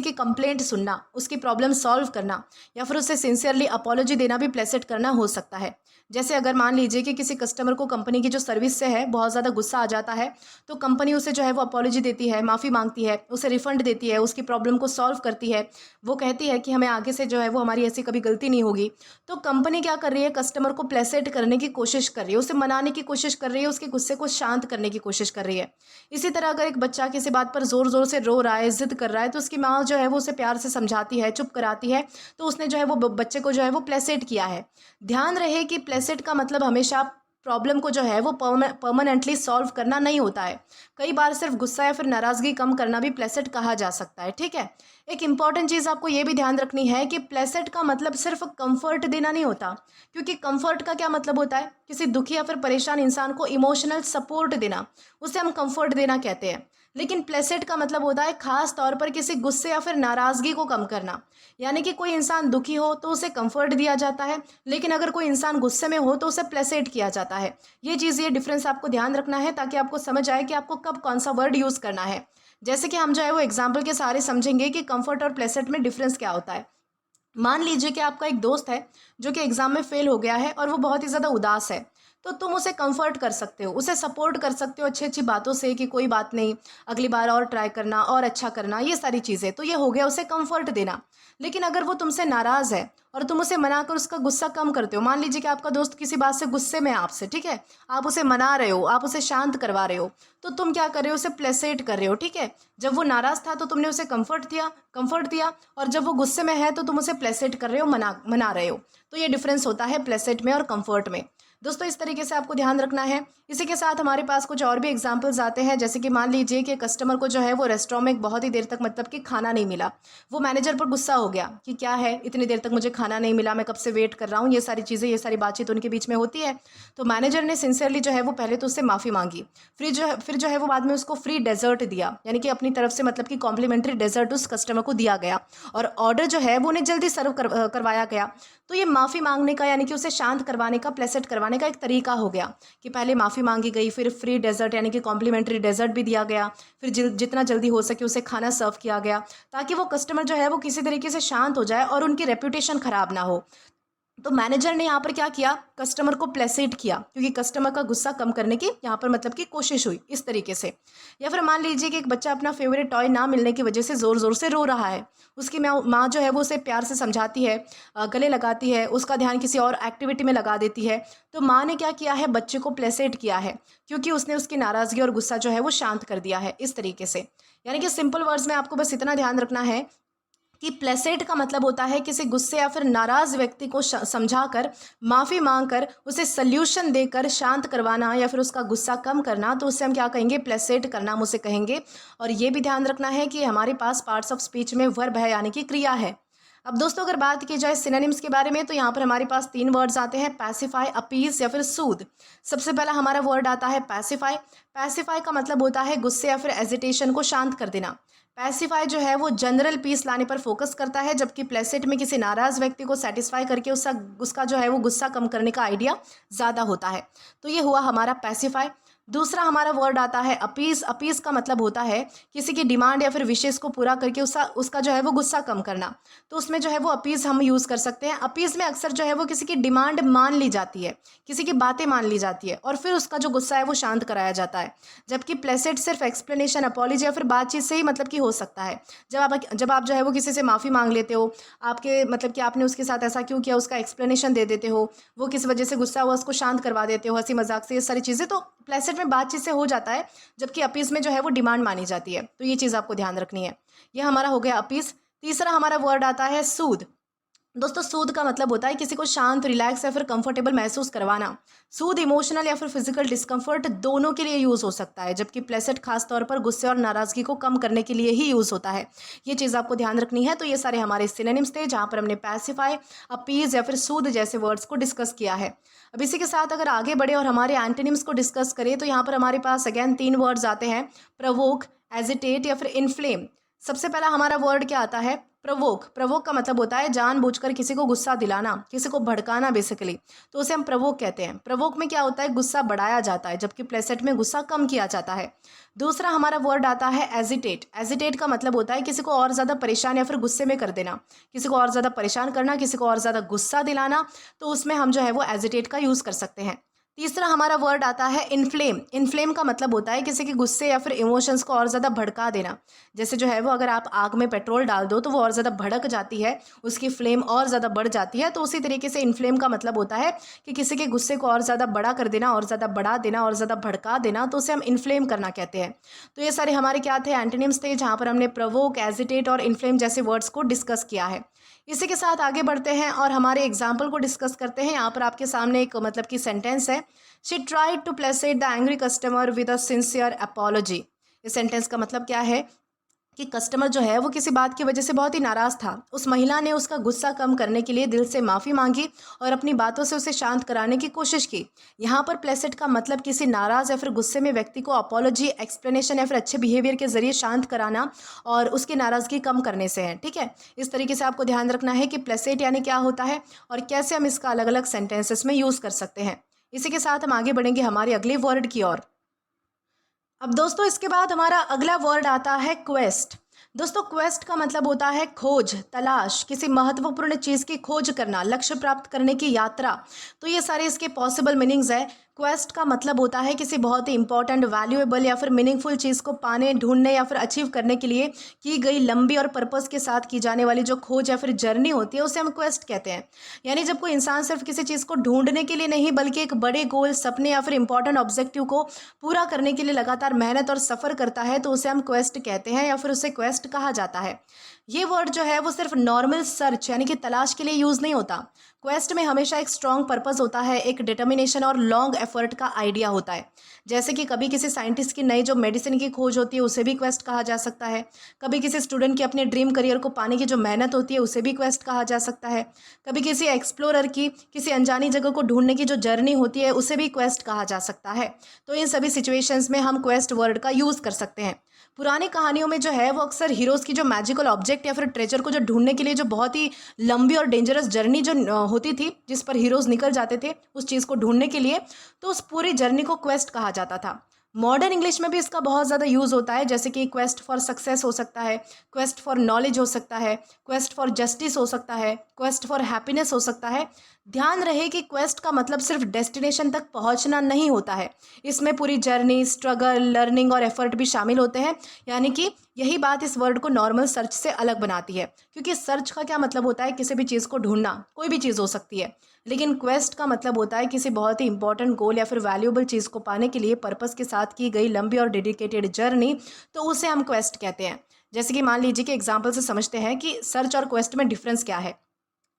की कंप्लेंट सुनना, उसकी प्रॉब्लम सॉल्व करना या फिर उसे सिंसियरली अपॉलॉजी देना भी प्लेसेट करना हो सकता है। जैसे अगर मान लीजिए कि किसी कस्टमर को कंपनी की जो सर्विस से है बहुत ज़्यादा गुस्सा आ जाता है, तो कंपनी उसे जो है वो अपॉलॉजी देती है, माफ़ी मांगती है, उसे रिफंड देती है, उसकी प्रॉब्लम को सॉल्व करती है। वो कहती है कि हमें आगे से जो है वो हमारी ऐसी कभी गलती नहीं होगी। तो कंपनी क्या कर रही है, कस्टमर को प्लेसेट करने की कोशिश कर रही है, उसे मनाने की कोशिश कर रही है, उसके गुस्से को शांत करने की कोशिश कर रही है। इसी तरह अगर एक बच्चा किसी बात पर ज़ोर ज़ोर से रो रहा है, ज़िद कर रहा है, तो उसकी माँ जो है वो उसे प्यार से समझाती है, चुप कराती है, तो उसने जो है वो बच्चे को जो है वो प्लेसेट किया है। ध्यान रहे कि प्लेसेट का मतलब हमेशा प्रॉब्लम को जो है वो परमानेंटली सॉल्व करना नहीं होता है। कई बार सिर्फ गुस्सा या फिर नाराज़गी कम करना भी प्लेसेट कहा जा सकता है। ठीक है, एक इम्पॉर्टेंट चीज़ आपको ये भी ध्यान रखनी है कि प्लेसेट का मतलब सिर्फ कंफर्ट देना नहीं होता, क्योंकि कंफर्ट का क्या मतलब होता है, किसी दुखी या फिर परेशान इंसान को इमोशनल सपोर्ट देना, उसे हम कंफर्ट देना कहते हैं। लेकिन प्लेसेट का मतलब होता है खास तौर पर किसी गुस्से या फिर नाराज़गी को कम करना। यानी कि कोई इंसान दुखी हो तो उसे कंफर्ट दिया जाता है, लेकिन अगर कोई इंसान गुस्से में हो तो उसे प्लेसेट किया जाता है। ये डिफरेंस आपको ध्यान रखना है ताकि आपको समझ आए कि आपको कब कौन सा वर्ड यूज़ करना है। जैसे कि हम जो है वो एग्जाम्पल के सहारे समझेंगे कि कंफर्ट और प्लेसेट में डिफरेंस क्या होता है। मान लीजिए कि आपका एक दोस्त है जो कि एग्ज़ाम में फ़ेल हो गया है और वो बहुत ही ज़्यादा उदास है। तो तुम उसे कंफर्ट कर सकते हो, उसे सपोर्ट कर सकते हो अच्छी अच्छी बातों से कि कोई बात नहीं, अगली बार और ट्राई करना और अच्छा करना, ये सारी चीज़ें। तो ये हो गया उसे कंफर्ट देना। लेकिन अगर वो तुमसे नाराज़ है और तुम उसे मना कर उसका गुस्सा कम करते हो, मान लीजिए कि आपका दोस्त किसी बात से गुस्से में है आपसे, ठीक है, आप उसे मना रहे हो, आप उसे शांत करवा रहे हो, तो तुम क्या कर रहे हो, उसे प्लेसेट कर रहे हो, ठीक है। जब वो नाराज़ था तो तुमने उसे कंफर्ट दिया, और जब वो गुस्से में है तो तुम उसे प्लेसेट कर रहे हो, मना रहे हो। तो ये डिफरेंस होता है प्लेसेट में और कंफर्ट में। दोस्तों इस तरीके से आपको ध्यान रखना है। इसी के साथ हमारे पास कुछ और भी एग्जांपल्स आते हैं, जैसे कि मान लीजिए कि कस्टमर को जो है वो रेस्टोरेंट में बहुत ही देर तक मतलब कि खाना नहीं मिला। वो मैनेजर पर गुस्सा हो गया कि क्या है, इतनी देर तक मुझे खाना नहीं मिला, मैं कब से वेट कर रहा हूँ, ये सारी चीज़ें, ये सारी बातचीत उनके बीच में होती है। तो मैनेजर ने सिंसियरली जो है वो पहले तो उससे माफ़ी मांगी, फिर जो है वो बाद में उसको फ्री डेजर्ट दिया, यानी कि अपनी तरफ से मतलब कि कॉम्प्लीमेंट्री डेजर्ट उस कस्टमर को दिया गया, और ऑर्डर जो है वो उन्हें जल्दी सर्व करवाया गया। तो ये माफ़ी मांगने का, यानी कि उसे शांत करवाने का, प्लेसेट करवाने का एक तरीका हो गया कि पहले माफ़ी मांगी गई, फिर फ्री डेजर्ट यानी कि कॉम्प्लीमेंट्री डेजर्ट भी दिया गया, फिर जितना जल्दी हो सके उसे खाना सर्व किया गया, ताकि वो कस्टमर जो है वो किसी तरीके से शांत हो जाए और उनकी रेपुटेशन ख़राब ना हो। तो मैनेजर ने यहाँ पर क्या किया, कस्टमर को प्लेसेट किया, क्योंकि कस्टमर का गुस्सा कम करने की यहाँ पर मतलब की कोशिश हुई इस तरीके से। या फिर मान लीजिए कि एक बच्चा अपना फेवरेट टॉय ना मिलने की वजह से ज़ोर ज़ोर से रो रहा है, उसकी माँ जो है वो उसे प्यार से समझाती है, गले लगाती है, उसका ध्यान किसी और एक्टिविटी में लगा देती है। तो माँ ने क्या किया है, बच्चे को प्लेसेट किया है, क्योंकि उसने उसकी नाराज़गी और गुस्सा जो है वो शांत कर दिया है इस तरीके से। यानी कि सिंपल वर्ड्स में आपको बस इतना ध्यान रखना है कि प्लेसेट का मतलब होता है किसी गुस्से या फिर नाराज़ व्यक्ति को समझाकर, माफ़ी मांगकर, उसे सल्यूशन देकर शांत करवाना या फिर उसका गुस्सा कम करना, तो उससे हम क्या कहेंगे, प्लेसेट करना हम उसे कहेंगे। और ये भी ध्यान रखना है कि हमारे पास पार्ट्स ऑफ स्पीच में वर्ब है, यानी कि क्रिया है। अब दोस्तों अगर बात की जाए सिनोनिम्स के बारे में, तो यहाँ पर हमारे पास 3 वर्ड्स आते हैं, पैसिफाई, अपीज या फिर सूद। सबसे पहला हमारा वर्ड आता है पैसिफाई। पैसिफाई का मतलब होता है गुस्से या फिर एजिटेशन को शांत कर देना। पैसिफाई जो है वो जनरल पीस लाने पर फोकस करता है, जबकि प्लेसेट में किसी नाराज़ व्यक्ति को सेटिस्फाई करके उसका जो है वो गुस्सा कम करने का आइडिया ज़्यादा होता है। तो ये हुआ हमारा पैसिफाई। दूसरा हमारा वर्ड आता है अपीज। अपीज का मतलब होता है किसी की डिमांड या फिर विशेष को पूरा करके उसका जो है वो गुस्सा कम करना। तो उसमें जो है वो अपीज हम यूज़ कर सकते हैं। अपीज में अक्सर जो है वो किसी की डिमांड मान ली जाती है, किसी की बातें मान ली जाती है, और फिर उसका जो गुस्सा है वो शांत कराया जाता है। जबकि प्लेसेट सिर्फ एक्सप्लेनेशन, अपॉलॉजी या फिर बातचीत से ही मतलब कि हो सकता है। जब आप जो है वो किसी से माफ़ी मांग लेते हो, आपके मतलब कि आपने उसके साथ ऐसा क्यों किया उसका एक्सप्लेनेशन दे देते हो, वो किस वजह से गुस्सा हुआ उसको शांत करवा देते हो हंसी मजाक से, ये सारी चीज़ें तो प्लेसेट में बातचीत से हो जाता है, जबकि अपीस में जो है वो डिमांड मानी जाती है। तो ये चीज़ आपको ध्यान रखनी है। ये हमारा हो गया अपीस। तीसरा हमारा वर्ड आता है सूद। दोस्तों सूद का मतलब होता है किसी को शांत, रिलैक्स या फिर कंफर्टेबल महसूस करवाना। सूद इमोशनल या फिर फिजिकल डिस्कम्फर्ट दोनों के लिए यूज़ हो सकता है, जबकि प्लेसेट खास तौर पर गुस्से और नाराज़गी को कम करने के लिए ही यूज़ होता है। ये चीज़ आपको ध्यान रखनी है। तो ये सारे हमारे सिनोनिम्स थे, जहाँ पर हमने पैसिफाई, अपीज या फिर सूद जैसे वर्ड्स को डिस्कस किया है। अब इसी के साथ अगर आगे बढ़े और हमारे एंटोनिम्स को डिस्कस करें, तो यहाँ पर हमारे पास अगेन 3 वर्ड्स आते हैं, प्रवोक, एजिटेट या फिर इन्फ्लेम। सबसे पहला हमारा वर्ड क्या आता है, प्रवोक। प्रवोक का मतलब होता है जानबूझकर किसी को गुस्सा दिलाना, किसी को भड़काना बेसिकली, तो उसे हम प्रवोक कहते हैं। प्रवोक में क्या होता है, गुस्सा बढ़ाया जाता है, जबकि प्लेसेट में गुस्सा कम किया जाता है। दूसरा हमारा वर्ड आता है एजिटेट। एजिटेट का मतलब होता है किसी को और ज़्यादा परेशान या फिर गुस्से में कर देना, किसी को और ज़्यादा परेशान करना, किसी को और ज़्यादा गुस्सा दिलाना, तो उसमें हम जो है वो एजिटेट का यूज़ कर सकते हैं। तीसरा हमारा वर्ड आता है इन्फ्लेम। इन्फ्लेम का मतलब होता है किसी के गुस्से या फिर इमोशंस को और ज़्यादा भड़का देना। जैसे जो है वो अगर आप आग में पेट्रोल डाल दो तो वो और ज़्यादा भड़क जाती है, उसकी फ्लेम और ज़्यादा बढ़ जाती है। तो उसी तरीके से इन्फ्लेम का मतलब होता है कि किसी के गुस्से को और ज़्यादा बड़ा कर देना, और ज़्यादा बढ़ा देना, और ज़्यादा भड़का देना, तो उसे हम इन्फ्लेम करना कहते हैं। तो ये सारे हमारे क्या थे, एंटोनिम्स थे, जहाँ पर हमने प्रवोक, एजिटेट और इन्फ्लेम जैसे वर्ड्स को डिस्कस किया है। इसी के साथ आगे बढ़ते हैं और हमारे एग्जाम्पल को डिस्कस करते हैं। यहाँ पर आपके सामने एक मतलब की सेंटेंस है, she tried to placate the angry customer with a sincere apology. इस सेंटेंस का मतलब क्या है कि कस्टमर जो है वो किसी बात की वजह से बहुत ही नाराज़ था। उस महिला ने उसका गुस्सा कम करने के लिए दिल से माफ़ी मांगी और अपनी बातों से उसे शांत कराने की कोशिश की। यहाँ पर प्लेसेट का मतलब किसी नाराज़ या फिर गुस्से में व्यक्ति को अपॉलॉजी, एक्सप्लेनेशन या फिर अच्छे बिहेवियर के जरिए शांत कराना और उसकी नाराज़गी कम करने से है। ठीक है, इस तरीके से आपको ध्यान रखना है कि प्लेसेट यानी क्या होता है और कैसे हम इसका अलग अलग सेंटेंसेस में यूज़ कर सकते हैं। इसी के साथ हम आगे बढ़ेंगे हमारे अगले वर्ड की ओर। अब दोस्तों इसके बाद हमारा अगला वर्ड आता है क्वेस्ट। दोस्तों क्वेस्ट का मतलब होता है खोज, तलाश, किसी महत्वपूर्ण चीज़ की खोज करना, लक्ष्य प्राप्त करने की यात्रा। तो ये सारे इसके पॉसिबल मीनिंग्स है। क्वेस्ट का मतलब होता है किसी बहुत ही इंपॉर्टेंट, वैल्यूएबल या फिर मीनिंगफुल चीज़ को पाने, ढूंढने या फिर अचीव करने के लिए की गई लंबी और पर्पस के साथ की जाने वाली जो खोज या फिर जर्नी होती है उसे हम क्वेस्ट कहते हैं। यानी जब कोई इंसान सिर्फ किसी चीज़ को ढूंढने के लिए नहीं बल्कि एक बड़े गोल, सपने या फिर इंपॉर्टेंट ऑब्जेक्टिव को पूरा करने के लिए लगातार मेहनत और सफ़र करता है तो उसे हम क्वेस्ट कहते हैं या फिर उसे क्वेस्ट कहा जाता है। ये वर्ड जो है वो सिर्फ नॉर्मल सर्च यानी कि तलाश के लिए यूज़ नहीं होता। क्वेस्ट में हमेशा एक स्ट्रॉन्ग पर्पस होता है, एक डिटर्मिनेशन और लॉन्ग एफर्ट का आइडिया होता है। जैसे कि कभी किसी साइंटिस्ट की नई जो मेडिसिन की खोज होती है उसे भी क्वेस्ट कहा जा सकता है। कभी किसी स्टूडेंट की अपने ड्रीम करियर को पाने की जो मेहनत होती है उसे भी क्वेस्ट कहा जा सकता है। कभी किसी एक्सप्लोरर की किसी अनजानी जगह को ढूंढने की जो जर्नी होती है उसे भी क्वेस्ट कहा जा सकता है। तो इन सभी सिचुएशंस में हम क्वेस्ट वर्ड का यूज़ कर सकते हैं। पुरानी कहानियों में जो है वो अक्सर हीरोज़ की जो मैजिकल ऑब्जेक्ट या फिर ट्रेजर को जो ढूंढने के लिए जो बहुत ही लंबी और डेंजरस जर्नी जो होती थी, जिस पर हीरोज़ निकल जाते थे उस चीज़ को ढूंढने के लिए, तो उस पूरी जर्नी को क्वेस्ट कहा जाता था। मॉडर्न इंग्लिश में भी इसका बहुत ज़्यादा यूज़ होता है, जैसे कि क्वेस्ट फॉर सक्सेस हो सकता है, क्वेस्ट फॉर नॉलेज हो सकता है, क्वेस्ट फॉर जस्टिस हो सकता है, क्वेस्ट फॉर हैप्पीनेस हो सकता है। ध्यान रहे कि क्वेस्ट का मतलब सिर्फ डेस्टिनेशन तक पहुंचना नहीं होता है, इसमें पूरी जर्नी, स्ट्रगल, लर्निंग और एफर्ट भी शामिल होते हैं। यानी कि यही बात इस वर्ड को नॉर्मल सर्च से अलग बनाती है, क्योंकि सर्च का क्या मतलब होता है किसी भी चीज़ को ढूंढना, कोई भी चीज़ हो सकती है। लेकिन क्वेस्ट का मतलब होता है किसी बहुत ही इंपॉर्टेंट गोल या फिर वैल्यूएबल चीज़ को पाने के लिए पर्पस के साथ की गई लंबी और डेडिकेटेड जर्नी, तो उसे हम क्वेस्ट कहते हैं। जैसे कि मान लीजिए कि एग्जाम्पल से समझते हैं कि सर्च और क्वेस्ट में डिफरेंस क्या है।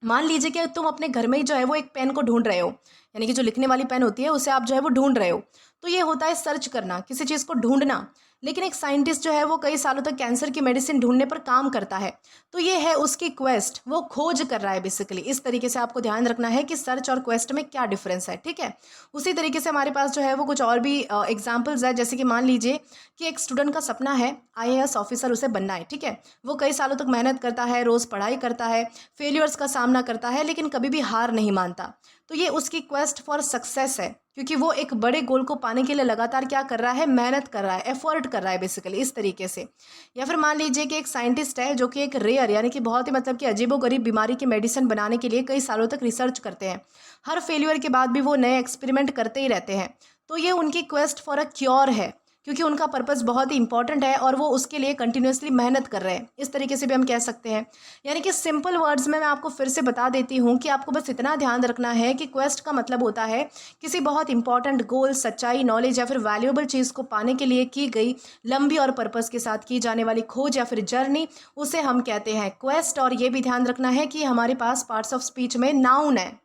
मान लीजिए कि तुम अपने घर में ही जो है वो एक पेन को ढूंढ रहे हो, यानी कि जो लिखने वाली पेन होती है उसे आप जो है वो ढूंढ रहे हो, तो ये होता है सर्च करना, किसी चीज़ को ढूंढना। लेकिन एक साइंटिस्ट जो है वो कई सालों तक कैंसर की मेडिसिन ढूंढने पर काम करता है, तो ये है उसकी क्वेस्ट, वो खोज कर रहा है बेसिकली। इस तरीके से आपको ध्यान रखना है कि सर्च और क्वेस्ट में क्या डिफरेंस है, ठीक है। उसी तरीके से हमारे पास जो है वो कुछ और भी एग्जाम्पल्स है। जैसे कि मान लीजिए कि एक स्टूडेंट का सपना है IAS ऑफिसर उसे बनना है, ठीक है। वो कई सालों तक मेहनत करता है, रोज़ पढ़ाई करता है, फेलियर्स का सामना करता है, लेकिन कभी भी हार नहीं मानता। तो ये उसकी क्वेस्ट फॉर सक्सेस है, क्योंकि वो एक बड़े गोल को पाने के लिए लगातार क्या कर रहा है, मेहनत कर रहा है, एफर्ट कर रहा है बेसिकली, इस तरीके से। या फिर मान लीजिए कि एक साइंटिस्ट है जो कि एक रेयर यानी कि बहुत ही मतलब कि अजीबोगरीब बीमारी की मेडिसिन बनाने के लिए कई सालों तक रिसर्च करते हैं। हर फेल्यूर के बाद भी वो नए एक्सपेरिमेंट करते ही रहते हैं। तो ये उनकी क्वेस्ट फॉर अ क्योर है, क्योंकि उनका पर्पस बहुत ही इंपॉर्टेंट है और वो उसके लिए कंटिन्यूसली मेहनत कर रहे हैं। इस तरीके से भी हम कह सकते हैं। यानी कि सिंपल वर्ड्स में मैं आपको फिर से बता देती हूँ कि आपको बस इतना ध्यान रखना है कि क्वेस्ट का मतलब होता है किसी बहुत इंपॉर्टेंट गोल, सच्चाई, नॉलेज या फिर वैल्यूएबल चीज़ को पाने के लिए की गई लंबी और पर्पस के साथ की जाने वाली खोज या फिर जर्नी, उसे हम कहते हैं क्वेस्ट। और ये भी ध्यान रखना है कि हमारे पास पार्ट्स ऑफ स्पीच में नाउन है।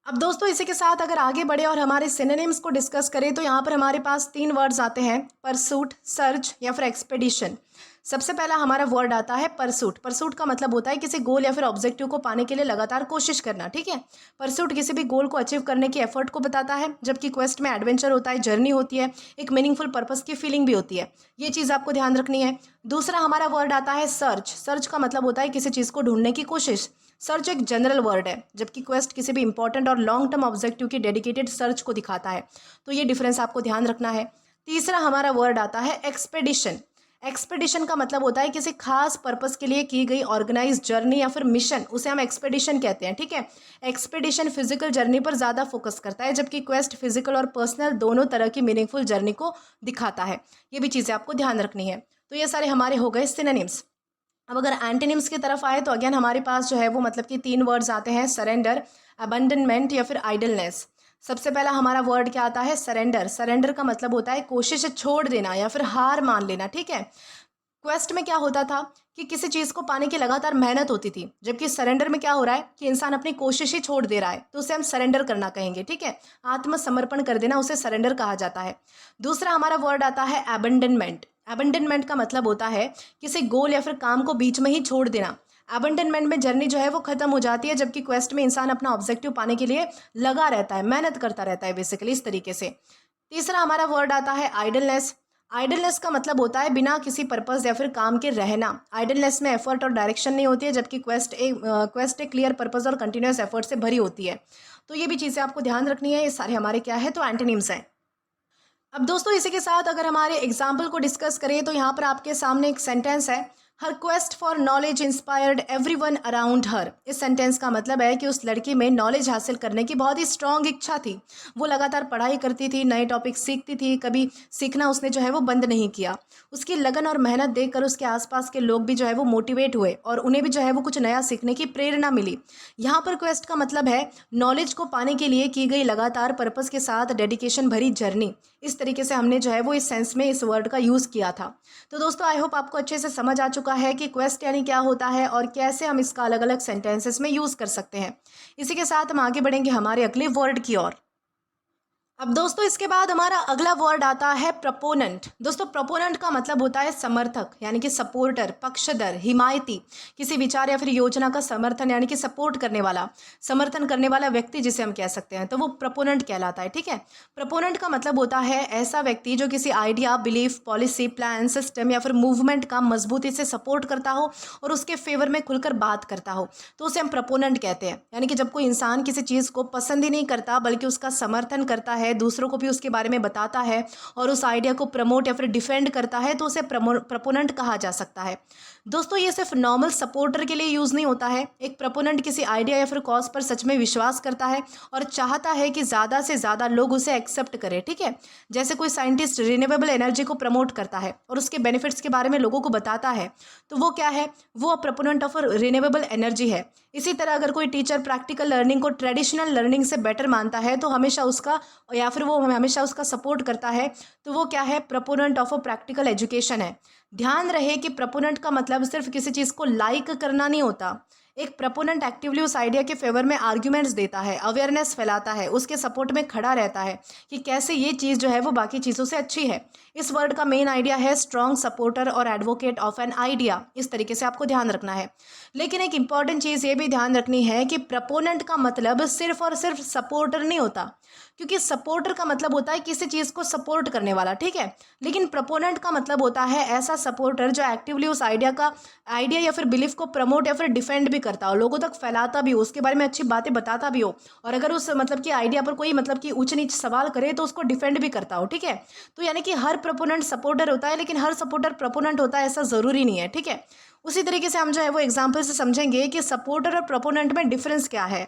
अब दोस्तों इसी के साथ अगर आगे बढ़े और हमारे सिनोनिम्स को डिस्कस करें तो यहाँ पर हमारे पास 3 वर्ड्स आते हैं, परसूट, सर्च या फिर एक्सपेडिशन। सबसे पहला हमारा वर्ड आता है परसूट। परसूट का मतलब होता है किसी गोल या फिर ऑब्जेक्टिव को पाने के लिए लगातार कोशिश करना, ठीक है। परसूट किसी भी गोल को अचीव करने की एफर्ट को बताता है, जबकि क्वेस्ट में एडवेंचर होता है, जर्नी होती है, एक मीनिंगफुल पर्पस की फीलिंग भी होती है। ये चीज़ आपको ध्यान रखनी है। दूसरा हमारा वर्ड आता है सर्च। सर्च का मतलब होता है किसी चीज़ को ढूंढने की कोशिश। सर्च एक जनरल वर्ड है, जबकि क्वेस्ट किसी भी इंपॉर्टेंट और लॉन्ग टर्म ऑब्जेक्टिव की डेडिकेटेड सर्च को दिखाता है। तो ये डिफरेंस आपको ध्यान रखना है। तीसरा हमारा वर्ड आता है एक्सपेडिशन। एक्सपेडिशन का मतलब होता है किसी खास पर्पस के लिए की गई ऑर्गेनाइज जर्नी या फिर मिशन, उसे हम एक्सपेडिशन कहते हैं, ठीक है। एक्सपेडिशन फिजिकल जर्नी पर ज़्यादा फोकस करता है, जबकि क्वेस्ट फिजिकल और पर्सनल दोनों तरह की मीनिंगफुल जर्नी को दिखाता है। ये भी चीज़ें आपको ध्यान रखनी है। तो ये सारे हमारे हो गए सिनोनिम्स। अब अगर एंटोनिम्स की तरफ आए तो अगेन हमारे पास जो है वो मतलब कि 3 वर्ड्स आते हैं, सरेंडर, अबंडनमेंट या फिर आइडलनेस। सबसे पहला हमारा वर्ड क्या आता है, सरेंडर। सरेंडर का मतलब होता है कोशिश छोड़ देना या फिर हार मान लेना, ठीक है। क्वेस्ट में क्या होता था कि किसी चीज़ को पाने की लगातार मेहनत होती थी, जबकि सरेंडर में क्या हो रहा है कि इंसान अपनी कोशिश ही छोड़ दे रहा है, तो उसे हम सरेंडर करना कहेंगे, ठीक है। आत्मसमर्पण कर देना, उसे सरेंडर कहा जाता है। दूसरा हमारा वर्ड आता है एबंडनमेंट। एबंडनमेंट का मतलब होता है किसी गोल या फिर काम को बीच में ही छोड़ देना। एबंडनमेंट में जर्नी जो है वो खत्म हो जाती है, जबकि क्वेस्ट में इंसान अपना ऑब्जेक्टिव पाने के लिए लगा रहता है, मेहनत करता रहता है बेसिकली, इस तरीके से। तीसरा हमारा वर्ड आता है आइडलनेस। आइडलनेस का मतलब होता है बिना किसी पर्पस या फिर काम के रहना। आइडलनेस में एफर्ट और डायरेक्शन नहीं होती है, जबकि क्वेस्ट एक क्लियर पर्पस और कंटिन्यूस एफर्ट से भरी होती है। तो ये भी चीज़ें आपको ध्यान रखनी है। ये सारे हमारे क्या है, तो एंटोनिम्स हैं। अब दोस्तों इसी के साथ अगर हमारे एग्जाम्पल को डिस्कस करें तो यहाँ पर आपके सामने एक सेंटेंस है, her quest for knowledge inspired everyone around her. इस सेंटेंस का मतलब है कि उस लड़की में नॉलेज हासिल करने की बहुत ही स्ट्रांग इच्छा थी। वो लगातार पढ़ाई करती थी, नए टॉपिक सीखती थी, कभी सीखना उसने जो है वो बंद नहीं किया। उसकी लगन और मेहनत देखकर उसके आसपास के लोग भी जो है वो मोटिवेट हुए और उन्हें भी जो है वो कुछ नया सीखने की प्रेरणा मिली। यहाँ पर क्वेस्ट का मतलब है नॉलेज को पाने के लिए की गई लगातार पर्पस के साथ डेडिकेशन भरी जर्नी। इस तरीके से हमने जो है वो इस सेंस में इस वर्ड का यूज़ किया था। तो दोस्तों आई होप आपको अच्छे से समझ आ चुका है कि क्वेस्ट यानी क्या होता है और कैसे हम इसका अलग अलग सेंटेंसेस में यूज़ कर सकते हैं। इसी के साथ हम आगे बढ़ेंगे हमारे अगले वर्ड की ओर। अब दोस्तों इसके बाद हमारा अगला वर्ड आता है प्रपोनेंट। दोस्तों प्रपोनेंट का मतलब होता है समर्थक यानी कि सपोर्टर, पक्षधर, हिमायती। किसी विचार या फिर योजना का समर्थन यानी कि सपोर्ट करने वाला, समर्थन करने वाला व्यक्ति जिसे हम कह सकते हैं, तो वो प्रपोनेंट कहलाता है। ठीक है, प्रपोनेंट का मतलब होता है ऐसा व्यक्ति जो किसी idea, belief, policy, plan, system या फिर मूवमेंट का मजबूती से सपोर्ट करता हो और उसके फेवर में खुलकर बात करता हो, तो उसे हम प्रपोनेंट कहते हैं। यानी कि जब कोई इंसान किसी चीज़ को पसंद ही नहीं करता बल्कि उसका समर्थन करता है, दूसरों को भी उसके बारे में बताता है और उस आइडिया को प्रमोट या फिर डिफेंड करता है, तो उसे प्रपोनेंट कहा जा सकता है। दोस्तों ये सिर्फ नॉर्मल सपोर्टर के लिए यूज़ नहीं होता है। एक प्रपोनेंट किसी आइडिया या फिर कॉज पर सच में विश्वास करता है और चाहता है कि ज़्यादा से ज़्यादा लोग उसे एक्सेप्ट करें। ठीक है, जैसे कोई साइंटिस्ट रिन्यूएबल एनर्जी को प्रमोट करता है और उसके बेनिफिट्स के बारे में लोगों को बताता है, तो वो क्या है, वो प्रपोनेंट ऑफ रिन्यूएबल एनर्जी है। इसी तरह अगर कोई टीचर प्रैक्टिकल लर्निंग को ट्रेडिशनल लर्निंग से बेटर मानता है तो हमेशा उसका या फिर वो हमेशा उसका सपोर्ट करता है, तो वो क्या है, proponent of a practical education है। ध्यान रहे कि प्रपोनेंट का मतलब सिर्फ किसी चीज़ को लाइक करना नहीं होता। एक प्रपोनेंट एक्टिवली उस आइडिया के फेवर में आर्ग्यूमेंट्स देता है, अवेयरनेस फैलाता है, उसके सपोर्ट में खड़ा रहता है कि कैसे ये चीज़ जो है वो बाकी चीज़ों से अच्छी है। इस वर्ड का मेन आइडिया है स्ट्रॉन्ग सपोर्टर और एडवोकेट ऑफ एन आइडिया। इस तरीके से आपको ध्यान रखना है। लेकिन एक इंपॉर्टेंट चीज़ ये भी ध्यान रखनी है कि प्रपोनेंट का मतलब सिर्फ और सिर्फ सपोर्टर नहीं होता, क्योंकि सपोर्टर का मतलब होता है किसी चीज़ को सपोर्ट करने वाला। ठीक है, लेकिन प्रपोनेंट का मतलब होता है ऐसा सपोर्टर जो एक्टिवली उस आइडिया या फिर बिलीफ को प्रमोट या फिर डिफेंड भी करता हो, लोगों तक फैलाता भी हो, उसके बारे में अच्छी बातें बताता भी हो, और अगर उस मतलब कि आइडिया पर कोई मतलब कि ऊंच नीच सवाल करे तो उसको डिफेंड भी करता हो। ठीक है, तो यानी कि हर प्रपोनेंट सपोर्टर होता है लेकिन हर सपोर्टर प्रपोनेंट होता है ऐसा ज़रूरी नहीं है। ठीक है, उसी तरीके से हम जो है वो एग्जाम्पल से समझेंगे कि सपोर्टर और प्रपोनेंट में डिफरेंस क्या है।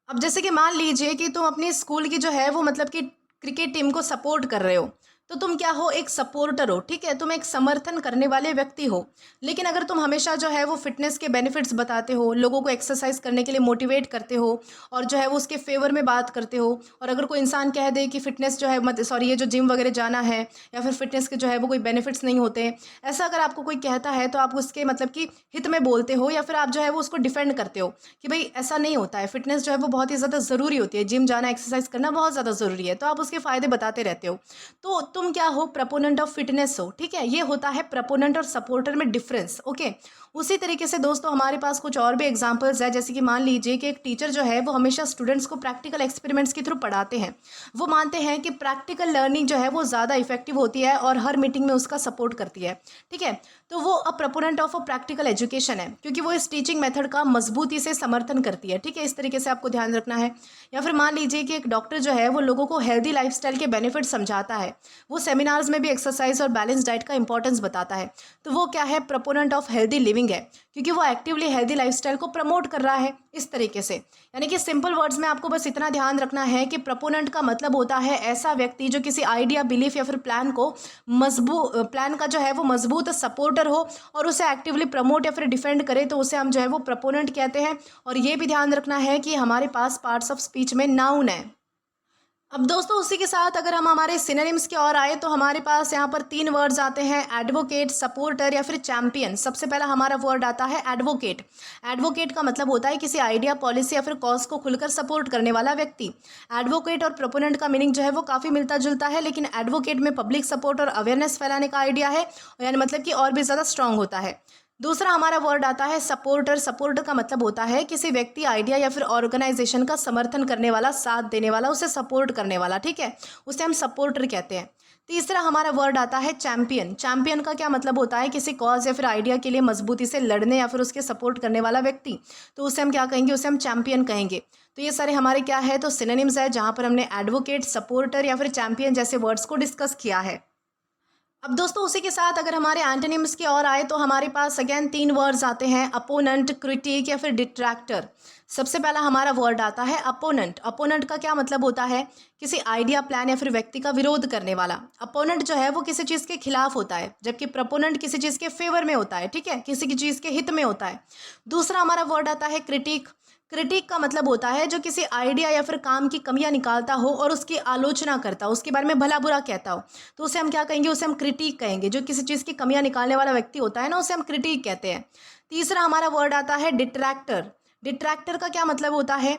अब जैसे कि मान लीजिए कि तुम अपनी स्कूल की जो है वो मतलब कि क्रिकेट टीम को सपोर्ट कर रहे हो, तो तुम क्या हो, एक सपोर्टर हो। ठीक है, तुम एक समर्थन करने वाले व्यक्ति हो। लेकिन अगर तुम हमेशा जो है वो फिटनेस के बेनिफिट्स बताते हो, लोगों को एक्सरसाइज करने के लिए मोटिवेट करते हो और जो है वो उसके फेवर में बात करते हो, और अगर कोई इंसान कह दे कि फिटनेस जो है ये जो जिम वगैरह जाना है या फिर फिटनेस के जो है वो कोई बेनिफिट्स नहीं होते, ऐसा अगर आपको कोई कहता है तो आप उसके मतलब कि हित में बोलते हो या फिर आप जो है वो उसको डिफेंड करते हो कि भाई ऐसा नहीं होता है, फिटनेस जो है वो बहुत ही ज़्यादा ज़रूरी होती है, जिम जाना, एक्सरसाइज करना बहुत ज़्यादा ज़रूरी है, तो आप उसके फ़ायदे बताते रहते हो। तो तुम क्या हो, प्रपोनेंट ऑफ फिटनेस हो। ठीक है, ये होता है प्रपोनेंट और सपोर्टर में डिफरेंस। ओके, उसी तरीके से दोस्तों हमारे पास कुछ और भी एग्जांपल्स है। जैसे कि मान लीजिए कि एक टीचर जो है वो हमेशा स्टूडेंट्स को प्रैक्टिकल एक्सपेरिमेंट्स के थ्रू पढ़ाते हैं। वो मानते हैं कि प्रैक्टिकल लर्निंग जो है वो ज़्यादा इफेक्टिव होती है और हर मीटिंग में उसका सपोर्ट करती है। ठीक है, तो वो अ proponent of a practical education है क्योंकि वो इस टीचिंग मेथड का मजबूती से समर्थन करती है। ठीक है, इस तरीके से आपको ध्यान रखना है। या फिर मान लीजिए कि एक डॉक्टर जो है वो लोगों को हेल्दी लाइफस्टाइल के बेनिफिट समझाता है, वो सेमिनार्स में भी एक्सरसाइज और बैलेंस डाइट का इंपॉर्टेंस बताता है, तो वो क्या है, प्रपोनेंट ऑफ हेल्दी लिविंग है क्योंकि वो एक्टिवली हेल्दी लाइफस्टाइल को प्रमोट कर रहा है। इस तरीके से यानी कि सिंपल वर्ड्स में आपको बस इतना ध्यान रखना है कि प्रपोनेंट का मतलब होता है ऐसा व्यक्ति जो किसी आइडिया, बिलीफ या फिर प्लान का जो है वो मजबूत सपोर्टर हो और उसे एक्टिवली प्रमोट या फिर डिफेंड करे, तो उसे हम जो है वो प्रपोनेंट कहते हैं। और ये भी ध्यान रखना है कि हमारे पास पार्ट्स ऑफ स्पीच में नाउन है। अब दोस्तों उसी के साथ अगर हम हमारे सिनोनिम्स की ओर आए तो हमारे पास यहाँ पर 3 वर्ड्स आते हैं, एडवोकेट, सपोर्टर या फिर चैंपियन। सबसे पहला हमारा वर्ड आता है एडवोकेट। एडवोकेट का मतलब होता है किसी आइडिया, पॉलिसी या फिर कॉज को खुलकर सपोर्ट करने वाला व्यक्ति। एडवोकेट और प्रोपोनेंट का मीनिंग जो है वो काफ़ी मिलता जुलता है, लेकिन एडवोकेट में पब्लिक सपोर्ट और अवेयरनेस फैलाने का आइडिया है, यानी मतलब कि और भी ज़्यादा स्ट्रांग होता है। दूसरा हमारा वर्ड आता है सपोर्टर। सपोर्टर का मतलब होता है किसी व्यक्ति, आइडिया या फिर ऑर्गेनाइजेशन का समर्थन करने वाला, साथ देने वाला, उसे सपोर्ट करने वाला। ठीक है, उसे हम सपोर्टर कहते हैं। तीसरा हमारा वर्ड आता है चैंपियन। चैंपियन का क्या मतलब होता है, किसी कॉज या फिर आइडिया के लिए मजबूती से लड़ने या फिर उसके सपोर्ट करने वाला व्यक्ति, तो उसे हम क्या कहेंगे, उसे हम चैंपियन कहेंगे। तो ये सारे हमारे क्या है, तो सिनोनिम्स है जहाँ पर हमने एडवोकेट, सपोर्टर या फिर चैंपियन जैसे वर्ड्स को डिस्कस किया है। अब दोस्तों उसी के साथ अगर हमारे एंटोनिम्स की ओर आए तो हमारे पास अगेन 3 वर्ड्स आते हैं, अपोनेंट, क्रिटिक या फिर डिट्रैक्टर। सबसे पहला हमारा वर्ड आता है अपोनेंट। अपोनेंट का क्या मतलब होता है? किसी आइडिया, प्लान या फिर व्यक्ति का विरोध करने वाला। अपोनेंट जो है वो किसी चीज़ के खिलाफ होता है, जबकि प्रोपोनेंट किसी चीज़ के फेवर में होता है, ठीक है, किसी की चीज़ के हित में होता है। दूसरा हमारा वर्ड आता है क्रिटिक। क्रिटिक का मतलब होता है जो किसी आइडिया या फिर काम की कमियां निकालता हो और उसकी आलोचना करता हो, उसके बारे में भला बुरा कहता हो, तो उसे हम क्या कहेंगे? उसे हम क्रिटिक कहेंगे। जो किसी चीज़ की कमियां निकालने वाला व्यक्ति होता है ना, उसे हम क्रिटिक कहते हैं। तीसरा हमारा वर्ड आता है डिट्रैक्टर। डिट्रैक्टर का क्या मतलब होता है?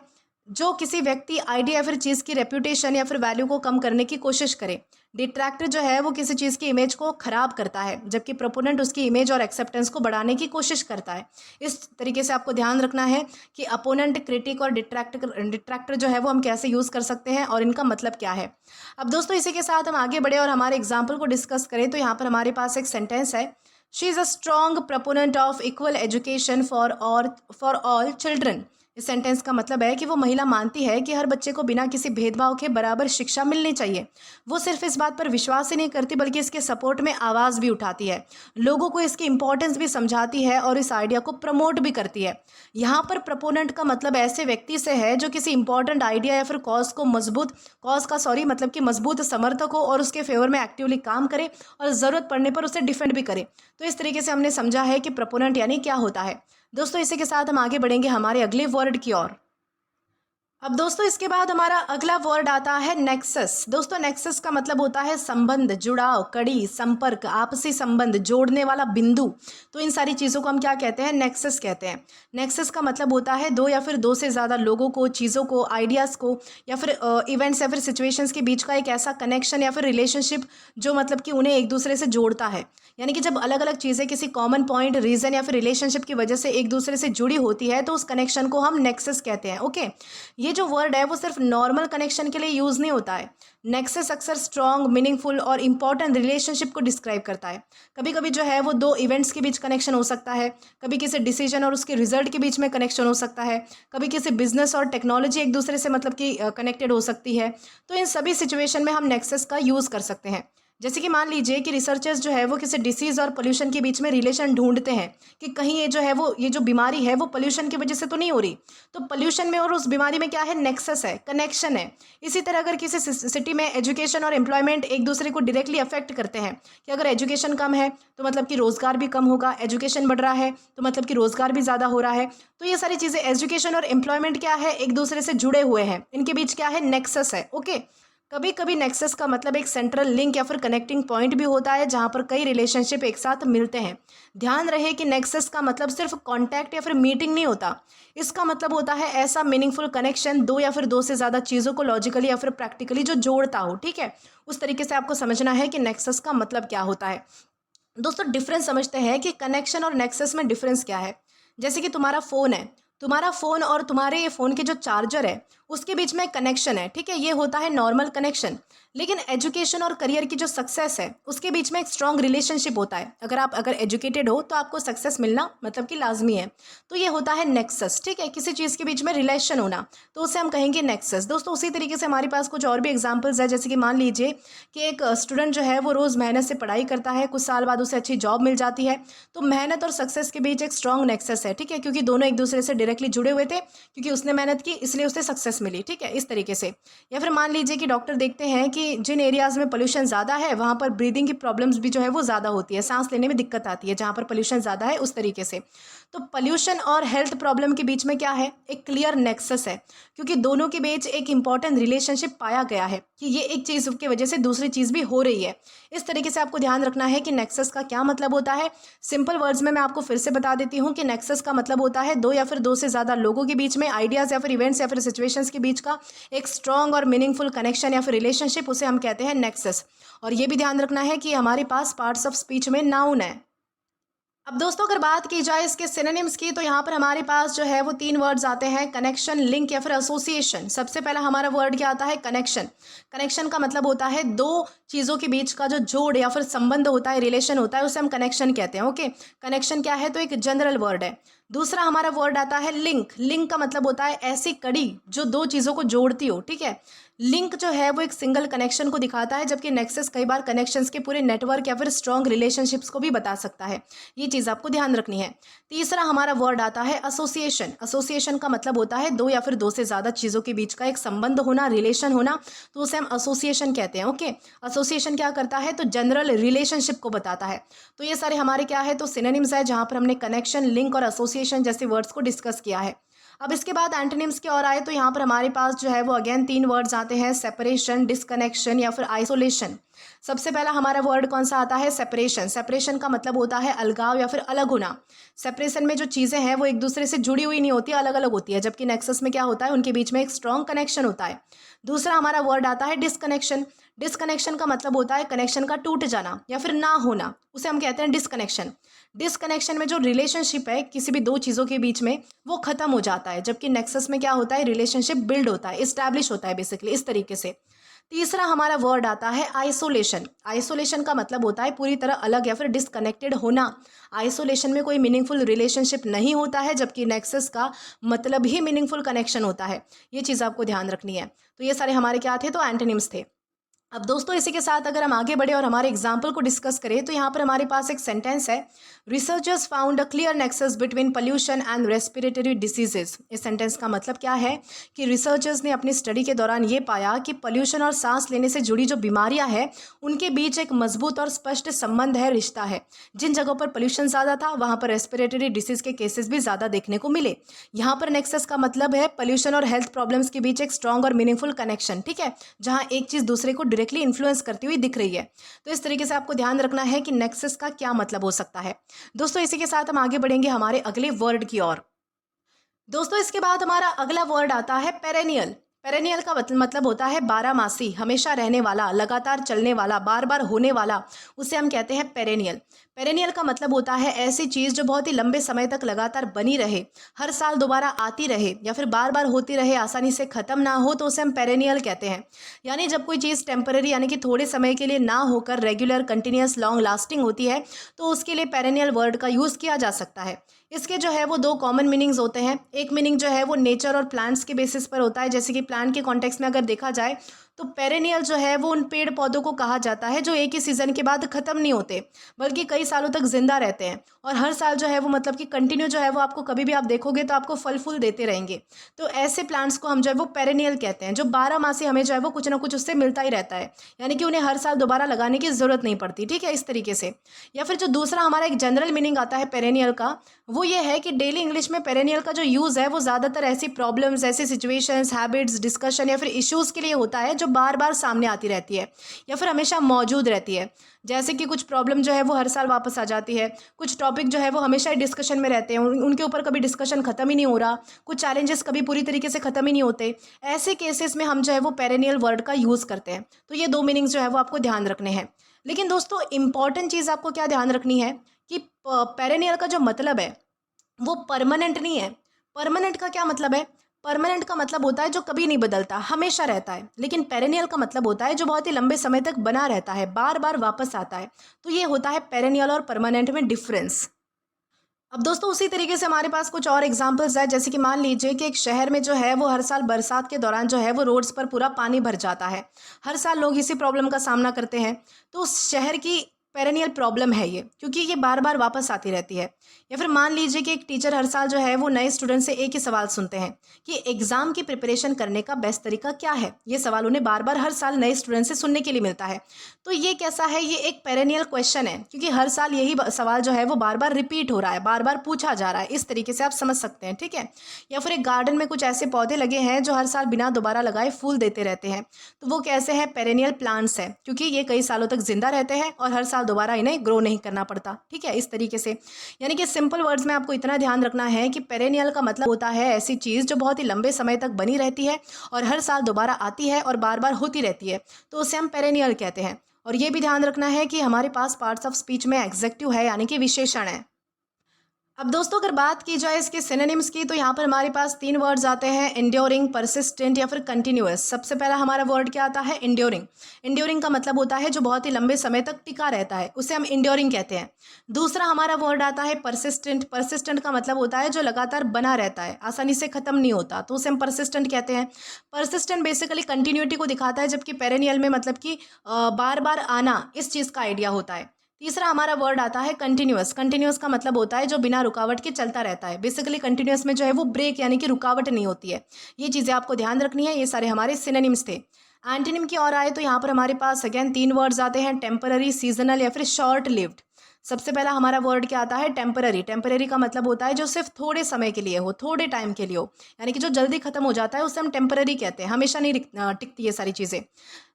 जो किसी व्यक्ति, आइडिया या फिर चीज़ की रेप्यूटेशन या फिर वैल्यू को कम करने की कोशिश करे। डिट्रैक्टर जो है वो किसी चीज़ की इमेज को खराब करता है, जबकि प्रोपोनेंट उसकी इमेज और एक्सेप्टेंस को बढ़ाने की कोशिश करता है। इस तरीके से आपको ध्यान रखना है कि अपोनेंट, क्रिटिक और डिट्रैक्टर जो है वो हम कैसे यूज़ कर सकते हैं और इनका मतलब क्या है। अब दोस्तों इसी के साथ हम आगे बढ़े और हमारे एग्जाम्पल को डिस्कस करें तो यहाँ पर हमारे पास एक सेंटेंस है, she is a strong proponent of equal education for all children. इस सेंटेंस का मतलब है कि वो महिला मानती है कि हर बच्चे को बिना किसी भेदभाव के बराबर शिक्षा मिलनी चाहिए। वो सिर्फ इस बात पर विश्वास ही नहीं करती बल्कि इसके सपोर्ट में आवाज़ भी उठाती है, लोगों को इसकी इंपॉर्टेंस भी समझाती है और इस आइडिया को प्रमोट भी करती है। यहाँ पर प्रपोनेंट का मतलब ऐसे व्यक्ति से है जो किसी इंपॉर्टेंट आइडिया या फिर मतलब कि मजबूत समर्थक हो और उसके फेवर में एक्टिवली काम करे और ज़रूरत पड़ने पर उसे डिफेंड भी करे। तो इस तरीके से हमने समझा है कि प्रपोनेंट यानी क्या होता है। दोस्तों इसी के साथ हम आगे बढ़ेंगे हमारे अगले वर्ड की ओर। अब दोस्तों इसके बाद हमारा अगला वर्ड आता है नेक्सस। दोस्तों नेक्सस का मतलब होता है संबंध, जुड़ाव, कड़ी, संपर्क, आपसी संबंध, जोड़ने वाला बिंदु। तो इन सारी चीज़ों को हम क्या कहते हैं? नेक्सस कहते हैं। नेक्सस का मतलब होता है दो या फिर दो से ज़्यादा लोगों को, चीज़ों को, आइडियाज़ को या फिर इवेंट्स या फिर सिचुएशंस के बीच का एक ऐसा कनेक्शन या फिर रिलेशनशिप जो मतलब कि उन्हें एक दूसरे से जोड़ता है। यानी कि जब अलग अलग चीज़ें किसी कॉमन पॉइंट, रीज़न या फिर रिलेशनशिप की वजह से एक दूसरे से जुड़ी होती है तो उस कनेक्शन को हम नेक्सस कहते हैं। ओके, ये जो वर्ड है वो सिर्फ नॉर्मल कनेक्शन के लिए यूज़ नहीं होता है। नेक्सस अक्सर स्ट्रॉन्ग, मीनिंगफुल और इंपॉर्टेंट रिलेशनशिप को डिस्क्राइब करता है। कभी कभी जो है वो दो इवेंट्स के बीच कनेक्शन हो सकता है, कभी किसी डिसीजन और उसके रिजल्ट के बीच में कनेक्शन हो सकता है, कभी किसी बिजनेस और टेक्नोलॉजी एक दूसरे से मतलब कि कनेक्टेड हो सकती है। तो इन सभी सिचुएशन में हम नेक्सस का यूज़ कर सकते हैं। जैसे कि मान लीजिए कि रिसर्चर्स जो है वो किसी डिसीज़ और पोल्यूशन के बीच में रिलेशन ढूंढते हैं कि कहीं ये जो है वो ये जो बीमारी है वो पोल्यूशन की वजह से तो नहीं हो रही। तो पोल्यूशन में और उस बीमारी में क्या है? नेक्सस है, कनेक्शन है। इसी तरह अगर किसी सिटी में एजुकेशन और एम्प्लॉयमेंट एक दूसरे को डायरेक्टली अफेक्ट करते हैं कि अगर एजुकेशन कम है तो मतलब कि रोज़गार भी कम होगा, एजुकेशन बढ़ रहा है तो मतलब कि रोज़गार भी ज़्यादा हो रहा है। तो ये सारी चीज़ें, एजुकेशन और एम्प्लॉयमेंट क्या है? एक दूसरे से जुड़े हुए हैं, इनके बीच क्या है? नेक्सस है। ओके, कभी कभी नेक्सस का मतलब एक सेंट्रल लिंक या फिर कनेक्टिंग पॉइंट भी होता है जहां पर कई रिलेशनशिप एक साथ मिलते हैं। ध्यान रहे कि नेक्सस का मतलब सिर्फ कांटेक्ट या फिर मीटिंग नहीं होता। इसका मतलब होता है ऐसा मीनिंगफुल कनेक्शन, दो या फिर दो से ज़्यादा चीज़ों को लॉजिकली या फिर प्रैक्टिकली जो जोड़ता हो। ठीक है, उस तरीके से आपको समझना है कि नेक्सस का मतलब क्या होता है। दोस्तों डिफरेंस समझते हैं कि कनेक्शन और नेक्सस में डिफरेंस क्या है। जैसे कि तुम्हारा फ़ोन है, तुम्हारा फ़ोन और तुम्हारे ये फ़ोन के जो चार्जर है उसके बीच में कनेक्शन है, ठीक है, ये होता है नॉर्मल कनेक्शन। लेकिन एजुकेशन और करियर की जो सक्सेस है उसके बीच में एक स्ट्रॉन्ग रिलेशनशिप होता है। अगर एजुकेटेड हो तो आपको सक्सेस मिलना मतलब कि लाजमी है, तो ये होता है नेक्सस। ठीक है, किसी चीज़ के बीच में रिलेशन होना, तो उसे हम कहेंगे नेक्सस। दोस्तों उसी तरीके से हमारे पास कुछ और भी एग्जाम्पल्स है। जैसे कि मान लीजिए कि एक स्टूडेंट जो है वो रोज़ मेहनत से पढ़ाई करता है, कुछ साल बाद उसे अच्छी जॉब मिल जाती है, तो मेहनत और सक्सेस के बीच एक स्ट्रॉन्ग नेक्सस है। ठीक है, क्योंकि दोनों एक दूसरे से डायरेक्टली जुड़े हुए थे, क्योंकि उसने मेहनत की इसलिए उसे सक्सेस मिली। ठीक है, इस तरीके से। या फिर मान लीजिए कि डॉक्टर देखते हैं कि जिन एरियाज़ में पोल्यूशन ज़्यादा है वहाँ पर ब्रीदिंग की प्रॉब्लम्स भी जो है वो ज़्यादा होती है, सांस लेने में दिक्कत आती है जहाँ पर पोल्यूशन ज़्यादा है, उस तरीके से। तो पोल्यूशन और हेल्थ प्रॉब्लम के बीच में क्या है? एक क्लियर नेक्सस है, क्योंकि दोनों के बीच एक इंपॉर्टेंट रिलेशनशिप पाया गया है कि ये एक चीज़ की वजह से दूसरी चीज़ भी हो रही है। इस तरीके से आपको ध्यान रखना है कि नेक्सस का क्या मतलब होता है। सिंपल वर्ड्स में मैं आपको फिर से बता देती हूँ कि नेक्सस का मतलब होता है दो या फिर दो से ज़्यादा लोगों के बीच में, आइडियाज़ या फिर इवेंट्स या फिर सिचुएशंस के बीच का एक स्ट्रॉन्ग और मीनिंगफुल कनेक्शन या फिर रिलेशनशिप, उसे हम कहते हैं नेक्सस। और ये भी ध्यान रखना है कि हमारे पास पार्ट्स ऑफ स्पीच में नाउन है। अब दोस्तों अगर बात की जाए इसके सिनोनिम्स की तो यहाँ पर हमारे पास जो है वो 3 वर्ड्स आते हैं, कनेक्शन, लिंक या फिर एसोसिएशन। सबसे पहला हमारा वर्ड क्या आता है? कनेक्शन। कनेक्शन का मतलब होता है दो चीज़ों के बीच का जो जोड़ या फिर संबंध होता है, रिलेशन होता है, उसे हम कनेक्शन कहते हैं। ओके, कनेक्शन क्या है? तो एक जनरल वर्ड है। दूसरा हमारा वर्ड आता है लिंक। लिंक का मतलब होता है ऐसी कड़ी जो दो चीज़ों को जोड़ती हो। ठीक है, लिंक जो है वो एक सिंगल कनेक्शन को दिखाता है, जबकि नेक्सस कई बार कनेक्शंस के पूरे नेटवर्क या फिर स्ट्रॉन्ग रिलेशनशिप्स को भी बता सकता है। ये चीज़ आपको ध्यान रखनी है। तीसरा हमारा वर्ड आता है एसोसिएशन। एसोसिएशन का मतलब होता है दो या फिर दो से ज़्यादा चीज़ों के बीच का एक संबंध होना, रिलेशन होना, तो उसे हम एसोसिएशन कहते हैं। ओके, एसोसिएशन क्या करता है, तो जनरल रिलेशनशिप को बताता है। तो ये सारे हमारे क्या है, तो सिनोनिम्स है, जहाँ पर हमने कनेक्शन, लिंक और एसोसिएशन जैसे वर्ड्स को डिस्कस किया है। अब इसके बाद एंटोनिम्स की ओर आए तो यहाँ पर हमारे पास जो है वो अगेन 3 वर्ड्स आते हैं, सेपरेशन, डिसकनेक्शन या फिर आइसोलेशन। सबसे पहला हमारा वर्ड कौन सा आता है, सेपरेशन। सेपरेशन का मतलब होता है अलगाव या फिर अलग होना। सेपरेशन में जो चीज़ें हैं वो एक दूसरे से जुड़ी हुई नहीं होती, अलग अलग होती है, जबकि नेक्सस में क्या होता है, उनके बीच में एक स्ट्रॉन्ग कनेक्शन होता है। दूसरा हमारा वर्ड आता है डिसकनेक्शन। डिसकनेक्शन का मतलब होता है कनेक्शन का टूट जाना या फिर ना होना, उसे हम कहते हैं डिसकनेक्शन। डिसकनेक्शन में जो रिलेशनशिप है किसी भी दो चीज़ों के बीच में, वो खत्म हो जाता है, जबकि नेक्सस में क्या होता है, रिलेशनशिप बिल्ड होता है, इस्टेब्लिश होता है, बेसिकली इस तरीके से। तीसरा हमारा वर्ड आता है आइसोलेशन। आइसोलेशन का मतलब होता है पूरी तरह अलग या फिर डिसकनेक्टेड होना। आइसोलेशन में कोई मीनिंगफुल रिलेशनशिप नहीं होता है, जबकि नेक्सस का मतलब ही मीनिंगफुल कनेक्शन होता है। ये चीज़ आपको ध्यान रखनी है। तो ये सारे हमारे क्या थे, तो एंटोनिम्स थे। अब दोस्तों इसी के साथ अगर हम आगे बढ़े और हमारे एग्जाम्पल को डिस्कस करें तो यहाँ पर हमारे पास एक सेंटेंस है, researchers found a clear nexus between pollution and respiratory diseases. इस सेंटेंस का मतलब क्या है कि रिसर्चर्स ने अपनी स्टडी के दौरान ये पाया कि पोल्यूशन और सांस लेने से जुड़ी जो बीमारियां हैं उनके बीच एक मजबूत और स्पष्ट संबंध है, रिश्ता है। जिन जगहों पर पोल्यूशन ज़्यादा था वहाँ पर रेस्पिरेटरी डिसीज के केसेस भी ज़्यादा देखने को मिले। यहाँ पर नेक्सस का मतलब है पोल्यूशन और हेल्थ प्रॉब्लम्स के बीच एक स्ट्रॉन्ग और मीनिंगफुल कनेक्शन, ठीक है, जहाँ एक चीज़ दूसरे को डायरेक्टली इन्फ्लुएंस करती हुई दिख रही है। तो इस तरीके से आपको ध्यान रखना है कि नेक्सस का क्या मतलब हो सकता है। दोस्तों इसी के साथ हम आगे बढ़ेंगे हमारे अगले वर्ड की ओर। दोस्तों इसके बाद हमारा अगला वर्ड आता है पेरेनियल। पेरेनियल का मतलब होता है बारहमासी, हमेशा रहने वाला, लगातार चलने वाला, बार बार होने वाला, उसे हम कहते हैं पेरेनियल। पेरेनियल का मतलब होता है ऐसी चीज़ जो बहुत ही लंबे समय तक लगातार बनी रहे, हर साल दोबारा आती रहे या फिर बार बार होती रहे, आसानी से ख़त्म ना हो, तो उसे हम पेरेनियल कहते हैं। यानी जब कोई चीज़ टेम्पररी यानी कि थोड़े समय के लिए ना होकर रेगुलर, कंटिन्यूस, लॉन्ग लास्टिंग होती है तो उसके लिए पेरेनियल वर्ड का यूज़ किया जा सकता है। इसके जो है वो दो कॉमन मीनिंग्स होते हैं। एक मीनिंग जो है वो नेचर और प्लांट्स के बेसिस पर होता है, जैसे कि प्लांट के कॉन्टेक्स्ट में अगर देखा जाए तो पेरेनियल जो है वो उन पेड़ पौधों को कहा जाता है जो एक ही सीज़न के बाद ख़त्म नहीं होते बल्कि कई सालों तक जिंदा रहते हैं और हर साल जो है वो मतलब कि कंटिन्यू जो है वो आपको कभी भी आप देखोगे तो आपको फल फूल देते रहेंगे। तो ऐसे प्लांट्स को हम जो है वो पेरेनियल कहते हैं, जो 12 मासी हमें जो है वो कुछ ना कुछ उससे मिलता ही रहता है, यानी कि उन्हें हर साल दोबारा लगाने की ज़रूरत नहीं पड़ती, ठीक है, इस तरीके से। या फिर जो दूसरा हमारा एक जनरल मीनिंग आता है पेरेनियल का, वो ये है कि डेली इंग्लिश में पेरेनियल का जो यूज़ है वो ज़्यादातर ऐसी प्रॉब्लम्स, ऐसी सिचुएशंस, हैबिट्स, डिस्कशन या फिर इश्यूज़ के लिए होता है जो बार बार सामने आती रहती है या फिर हमेशा मौजूद रहती है। जैसे कि कुछ प्रॉब्लम जो है वो हर साल वापस आ जाती है, कुछ टॉपिक जो है वो हमेशा डिस्कशन में रहते हैं, उनके ऊपर कभी डिस्कशन ख़त्म ही नहीं हो रहा, कुछ चैलेंजेस कभी पूरी तरीके से ख़त्म ही नहीं होते। ऐसे केसेस में हम जो है वो पेरेनियल वर्ड का यूज़ करते हैं। तो ये दो मीनिंग्स जो है वो आपको ध्यान रखने हैं। लेकिन दोस्तों इंपॉर्टेंट चीज़ आपको क्या ध्यान रखनी है कि पेरेनियल का जो मतलब है वो परमानेंट नहीं है। परमानेंट का क्या मतलब है? परमानेंट का मतलब होता है जो कभी नहीं बदलता, हमेशा रहता है। लेकिन पेरेनियल का मतलब होता है जो बहुत ही लंबे समय तक बना रहता है, बार बार वापस आता है। तो ये होता है पेरेनियल और परमानेंट में डिफरेंस। अब दोस्तों उसी तरीके से हमारे पास कुछ और एग्जांपल्स है, जैसे कि मान लीजिए कि एक शहर में जो है वो हर साल बरसात के दौरान जो है वो रोड्स पर पूरा पानी भर जाता है। हर साल लोग इसी प्रॉब्लम का सामना करते हैं। तो उस शहर की पेरेनियल प्रॉब्लम है ये, क्योंकि ये बार बार वापस आती रहती है। या फिर मान लीजिए कि एक टीचर हर साल जो है वो नए स्टूडेंट से एक ही सवाल सुनते हैं कि एग्ज़ाम की प्रिपरेशन करने का बेस्ट तरीका क्या है। ये सवाल उन्हें बार बार हर साल नए स्टूडेंट से सुनने के लिए मिलता है। तो ये कैसा है, ये एक पेरेनियल क्वेश्चन है, क्योंकि हर साल यही सवाल जो है वो बार बार रिपीट हो रहा है, बार बार पूछा जा रहा है। इस तरीके से आप समझ सकते हैं, ठीक है। या फिर एक गार्डन में कुछ ऐसे पौधे लगे हैं जो हर साल बिना दोबारा लगाए फूल देते रहते हैं, तो वो कैसे हैं, पेरेनियल प्लांट्स हैं, क्योंकि ये कई सालों तक जिंदा रहते हैं और हर साल दोबारा इन्हें ग्रो नहीं करना पड़ता, ठीक है, इस तरीके से। यानी कि सिंपल वर्ड्स में आपको इतना ध्यान रखना है कि पेरेनियल का मतलब होता है ऐसी चीज़ जो बहुत ही लंबे समय तक बनी रहती है और हर साल दोबारा आती है और बार बार होती रहती है, तो उसे हम पेरेनियल कहते हैं। और ये भी ध्यान रखना है कि हमारे पास पार्ट्स ऑफ स्पीच में एग्जेक्टिव है, यानी कि विशेषण है। अब दोस्तों अगर बात की जाए इसके सिनोनिम्स की तो यहाँ पर हमारे पास 3 वर्ड्स आते हैं, एंड्योरिंग, परसिस्टेंट या फिर कंटिन्यूअस। सबसे पहला हमारा वर्ड क्या आता है? एंड्योरिंग। एंड्योरिंग का मतलब होता है जो बहुत ही लंबे समय तक टिका रहता है, उसे हम एंड्योरिंग कहते हैं। दूसरा हमारा वर्ड आता है परसिस्टेंट। परसिस्टेंट का मतलब होता है जो लगातार बना रहता है, आसानी से खत्म नहीं होता, तो उसे हम परसिस्टेंट कहते हैं। परसिस्टेंट बेसिकली कंटिन्यूटी को दिखाता है, जबकि पेरेनियल में मतलब कि बार बार आना, इस चीज़ का आइडिया होता है। तीसरा हमारा वर्ड आता है कंटिन्यूअस। कंटिन्यूअस का मतलब होता है जो बिना रुकावट के चलता रहता है। बेसिकली कंटिन्यूअस में जो है वो ब्रेक यानी कि रुकावट नहीं होती है। ये चीज़ें आपको ध्यान रखनी है। ये सारे हमारे सिनोनिम्स थे। एंटोनिम की ओर आए तो यहाँ पर हमारे पास अगेन 3 वर्ड्स आते हैं, टेम्पररी, सीजनल या फिर शॉर्ट लिव्ड। सबसे पहला हमारा वर्ड क्या आता है? टेम्पररी। टेम्पररी का मतलब होता है जो सिर्फ थोड़े समय के लिए हो, थोड़े टाइम के लिए हो, यानी कि जो जल्दी खत्म हो जाता है उसे हम टेम्पररी कहते हैं। हमेशा नहीं टिकती ये सारी चीज़ें।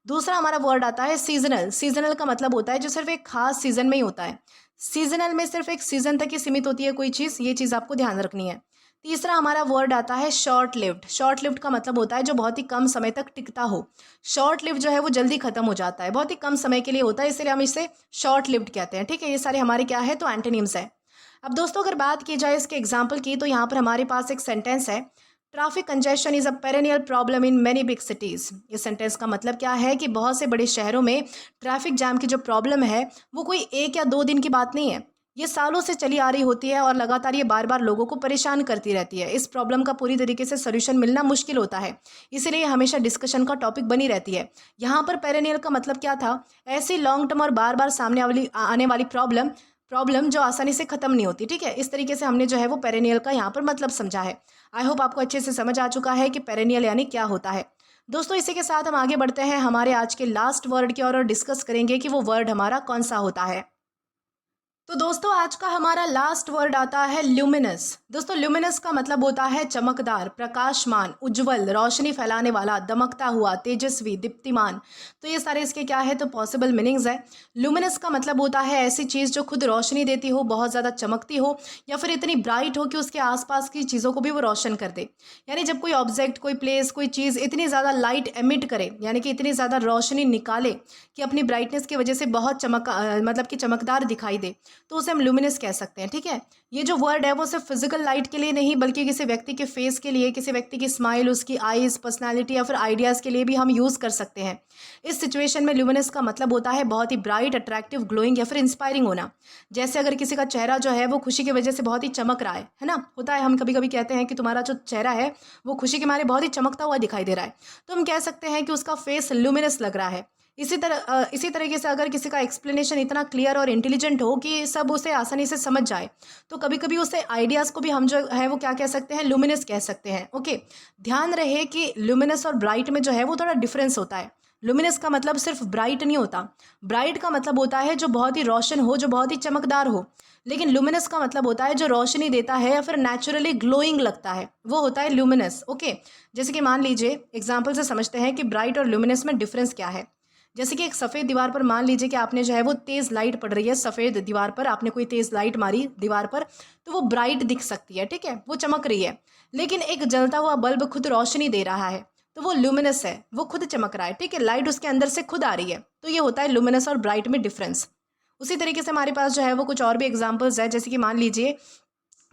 दूसरा हमारा वर्ड आता है सीजनल। सीजनल का मतलब होता है जो सिर्फ एक खास सीजन में ही होता है। सीजनल में सिर्फ एक सीजन तक ही सीमित होती है कोई चीज़, ये चीज़ आपको ध्यान रखनी है। तीसरा हमारा वर्ड आता है शॉर्ट लिव्ड। शॉर्ट लिव्ड का मतलब होता है जो बहुत ही कम समय तक टिकता हो। शॉर्ट लिव्ड जो है वो जल्दी खत्म हो जाता है, बहुत ही कम समय के लिए होता है, इसलिए हम इसे शॉर्ट लिव्ड कहते हैं। ठीक है, ये सारे हमारे क्या है? तो एंटोनिम्स है। अब दोस्तों अगर बात की जाए इसके एग्जाम्पल की तो यहाँ पर हमारे पास एक सेंटेंस है, traffic congestion is a perennial problem in many big cities. इस सेंटेंस का मतलब क्या है कि बहुत से बड़े शहरों में ट्रैफिक जैम की जो प्रॉब्लम है वो कोई 1 या 2 दिन की बात नहीं है, ये सालों से चली आ रही होती है और लगातार ये बार बार लोगों को परेशान करती रहती है। इस प्रॉब्लम का पूरी तरीके से सोल्यूशन मिलना मुश्किल होता है, इसीलिए ये हमेशा डिस्कशन का टॉपिक बनी रहती है। यहाँ पर पेरेनियल का मतलब क्या था? ऐसी लॉन्ग टर्म और बार बार सामने आने वाली प्रॉब्लम प्रॉब्लम जो आसानी से ख़त्म नहीं होती। ठीक है, इस तरीके से हमने जो है वो पेरेनियल का यहाँ पर मतलब समझा है। आई होप आपको अच्छे से समझ आ चुका है कि पेरेनियल यानी क्या होता है। दोस्तों इसी के साथ हम आगे बढ़ते हैं हमारे आज के लास्ट वर्ड की ओर और डिस्कस करेंगे कि वो वर्ड हमारा कौन सा होता है। तो दोस्तों आज का हमारा लास्ट वर्ड आता है ल्यूमिनस। दोस्तों ल्यूमिनस का मतलब होता है चमकदार, प्रकाशमान, उज्जवल, रोशनी फैलाने वाला, दमकता हुआ, तेजस्वी, दीप्तिमान। तो ये सारे इसके क्या है? तो पॉसिबल मीनिंग्स है। ल्यूमिनस का मतलब होता है ऐसी चीज़ जो खुद रोशनी देती हो, बहुत ज़्यादा चमकती हो या फिर इतनी ब्राइट हो कि उसके आसपास की चीज़ों को भी वो रोशन कर दे। यानी जब कोई ऑब्जेक्ट, कोई प्लेस, कोई चीज़ इतनी ज़्यादा लाइट एमिट करे, यानी कि इतनी ज़्यादा रोशनी निकाले कि अपनी ब्राइटनेस की वजह से बहुत मतलब कि चमकदार दिखाई दे, तो उसे हम लुमिनस कह सकते हैं। ठीक है, ये जो वर्ड है वो सिर्फ फिजिकल लाइट के लिए नहीं बल्कि किसी व्यक्ति के फेस के लिए, किसी व्यक्ति की स्माइल, उसकी आईज, पर्सनालिटी या फिर आइडियाज़ के लिए भी हम यूज़ कर सकते हैं। इस सिचुएशन में लुमिनस का मतलब होता है बहुत ही ब्राइट, अट्रैक्टिव, ग्लोइंग या फिर इंस्पायरिंग होना। जैसे अगर किसी का चेहरा जो है वो खुशी की वजह से बहुत ही चमक रहा है ना, होता है, हम कभी कभी कहते हैं कि तुम्हारा जो चेहरा है वो खुशी के मारे बहुत ही चमकता हुआ दिखाई दे रहा है, तो हम कह सकते हैं कि उसका फेस लुमिनस लग रहा है। इसी तरीके से अगर किसी का एक्सप्लेनेशन इतना क्लियर और इंटेलिजेंट हो कि सब उसे आसानी से समझ जाए, तो कभी कभी उसे आइडियाज़ को भी हम जो है वो क्या कह सकते हैं? लुमिनस कह सकते हैं। ओके, ध्यान रहे कि लुमिनस और ब्राइट में जो है वो थोड़ा डिफरेंस होता है। लुमिनस का मतलब सिर्फ ब्राइट नहीं होता, ब्राइट का मतलब होता है जो बहुत ही रोशन हो, जो बहुत ही चमकदार हो, लेकिन लुमिनस का मतलब होता है जो रोशनी देता है या फिर नेचुरली ग्लोइंग लगता है, वो होता है लुमिनस। ओके, जैसे कि मान लीजिए एग्जाम्पल से समझते हैं कि ब्राइट और लुमिनस में डिफरेंस क्या है। जैसे कि एक सफ़ेद दीवार पर मान लीजिए कि आपने जो है वो तेज़ लाइट पड़ रही है, सफ़ेद दीवार पर आपने कोई तेज़ लाइट मारी दीवार पर, तो वो ब्राइट दिख सकती है। ठीक है, वो चमक रही है। लेकिन एक जलता हुआ बल्ब खुद रोशनी दे रहा है, तो वो लुमिनस है, वो खुद चमक रहा है। ठीक है, लाइट उसके अंदर से खुद आ रही है, तो ये होता है लुमिनस और ब्राइट में डिफरेंस। उसी तरीके से हमारे पास जो है वो कुछ और भी एग्जाम्पल्स है। जैसे कि मान लीजिए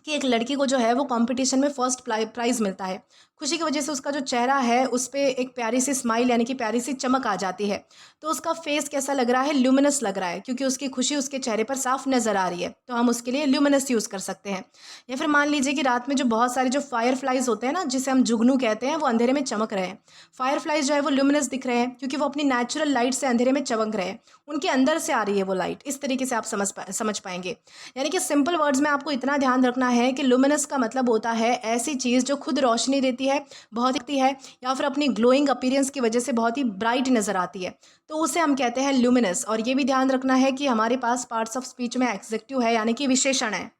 कि एक लड़की को जो है वो कंपटीशन में फर्स्ट प्राइज़ मिलता है। खुशी की वजह से उसका जो चेहरा है उस पे एक प्यारी सी स्माइल यानी कि प्यारी सी चमक आ जाती है, तो उसका फेस कैसा लग रहा है? ल्यूमिनस लग रहा है, क्योंकि उसकी खुशी उसके चेहरे पर साफ नज़र आ रही है, तो हम उसके लिए ल्यूमिनस यूज़ कर सकते हैं। या फिर मान लीजिए कि रात में जो बहुत सारे जो फायर फ्लाइज होते हैं ना, जिसे हम जुगनू कहते हैं, वो अंधेरे में चमक रहे हैं। फायर फ्लाइज जो है वो ल्यूमिनस दिख रहे हैं क्योंकि वो अपनी नेचुरल लाइट से अंधेरे में चमक रहे हैं, उनके अंदर से आ रही है वो लाइट। इस तरीके से आप समझ पाएंगे। यानी कि सिंपल वर्ड्स में आपको इतना ध्यान रखना है कि लुमिनस का मतलब होता है ऐसी चीज़ जो खुद रोशनी देती है, बहुत दिखती है, या फिर अपनी ग्लोइंग अपीयरेंस की वजह से बहुत ही ब्राइट नज़र आती है, तो उसे हम कहते हैं लुमिनस। और ये भी ध्यान रखना है कि हमारे पास पार्ट्स ऑफ स्पीच में एग्जेक्टिव है यानी कि विशेषण है।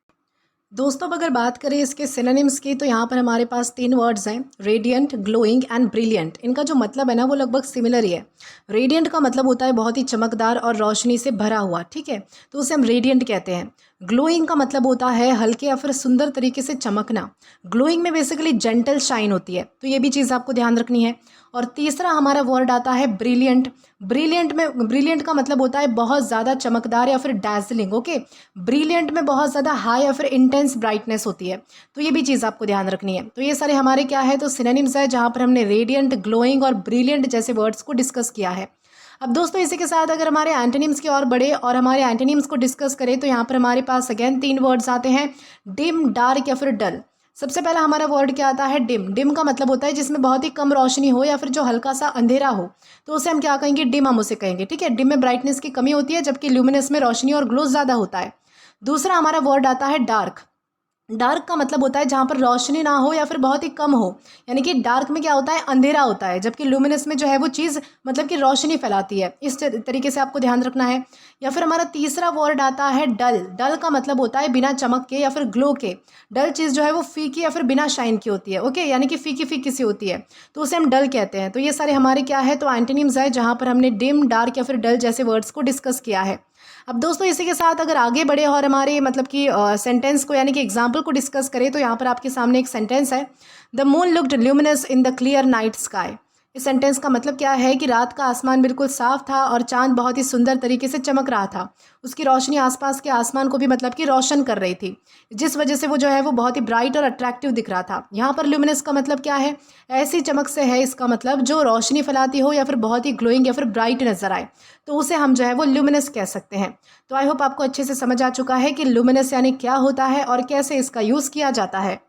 दोस्तों अब अगर बात करें इसके सिनोनिम्स की तो यहाँ पर हमारे पास 3 वर्ड्स हैं, रेडियंट, ग्लोइंग एंड ब्रिलियंट। इनका जो मतलब है ना वो लगभग सिमिलर ही है। रेडियंट का मतलब होता है बहुत ही चमकदार और रोशनी से भरा हुआ, ठीक है, तो उसे हम रेडियंट कहते हैं। ग्लोइंग का मतलब होता है हल्के या फिर सुंदर तरीके से चमकना। ग्लोइंग में बेसिकली जेंटल शाइन होती है, तो ये भी चीज़ आपको ध्यान रखनी है। और तीसरा हमारा वर्ड आता है ब्रिलियंट। ब्रिलियंट का मतलब होता है बहुत ज़्यादा चमकदार या फिर डैज़लिंग। ओके, ब्रिलियंट में बहुत ज़्यादा हाई या फिर इंटेंस ब्राइटनेस होती है, तो ये भी चीज़ आपको ध्यान रखनी है। तो ये सारे हमारे क्या है, तो सिनोनिम्स है जहाँ पर हमने रेडियंट, ग्लोइंग और ब्रिलियंट जैसे वर्ड्स को डिस्कस किया है। अब दोस्तों इसी के साथ अगर हमारे एंटोनिम्स की और बढ़े और हमारे एंटोनिम्स को डिस्कस करें तो यहाँ पर हमारे पास अगेन 3 वर्ड्स आते हैं, डिम, डार्क या फिर डल। सबसे पहला हमारा वर्ड क्या आता है, डिम। डिम का मतलब होता है जिसमें बहुत ही कम रोशनी हो या फिर जो हल्का सा अंधेरा हो, तो उसे हम क्या कहेंगे, डिम हम उसे कहेंगे। ठीक है, डिम में ब्राइटनेस की कमी होती है जबकि ल्यूमिनस में रोशनी और ग्लो ज़्यादा होता है। दूसरा हमारा वर्ड आता है डार्क। डार्क का मतलब होता है जहाँ पर रोशनी ना हो या फिर बहुत ही कम हो, यानी कि डार्क में क्या होता है, अंधेरा होता है, जबकि लुमिनस में जो है वो चीज़ मतलब कि रोशनी फैलाती है। इस तरीके से आपको ध्यान रखना है। या फिर हमारा तीसरा वर्ड आता है डल। डल का मतलब होता है बिना चमक के या फिर ग्लो के। डल चीज़ जो है वो फीकी या फिर बिना शाइन की होती है। ओके, यानी कि फीकी फीकी सी होती है, तो उसे हम डल कहते हैं। तो ये सारे हमारे क्या है, तो एंटोनिम्स है जहाँ पर हमने डिम, डार्क या फिर डल जैसे वर्ड्स को डिस्कस किया है। अब दोस्तों इसी के साथ अगर आगे बढ़े और हमारे मतलब कि सेंटेंस को यानी कि एग्जाम्पल को डिस्कस करें तो यहाँ पर आपके सामने एक सेंटेंस है, the moon looked luminous in the clear night sky. इस सेंटेंस का मतलब क्या है कि रात का आसमान बिल्कुल साफ था और चांद बहुत ही सुंदर तरीके से चमक रहा था। उसकी रोशनी आसपास के आसमान को भी मतलब कि रोशन कर रही थी, जिस वजह से वो जो है वो बहुत ही ब्राइट और अट्रैक्टिव दिख रहा था। यहाँ पर ल्यूमिनस का मतलब क्या है, ऐसी चमक से है इसका मतलब जो रोशनी फैलाती हो या फिर बहुत ही ग्लोइंग या फिर ब्राइट नजर आए, तो उसे हम जो है वो ल्यूमिनस कह सकते हैं। तो आई होप आपको अच्छे से समझ आ चुका है कि ल्यूमिनस यानी क्या होता है और कैसे इसका यूज़ किया जाता है।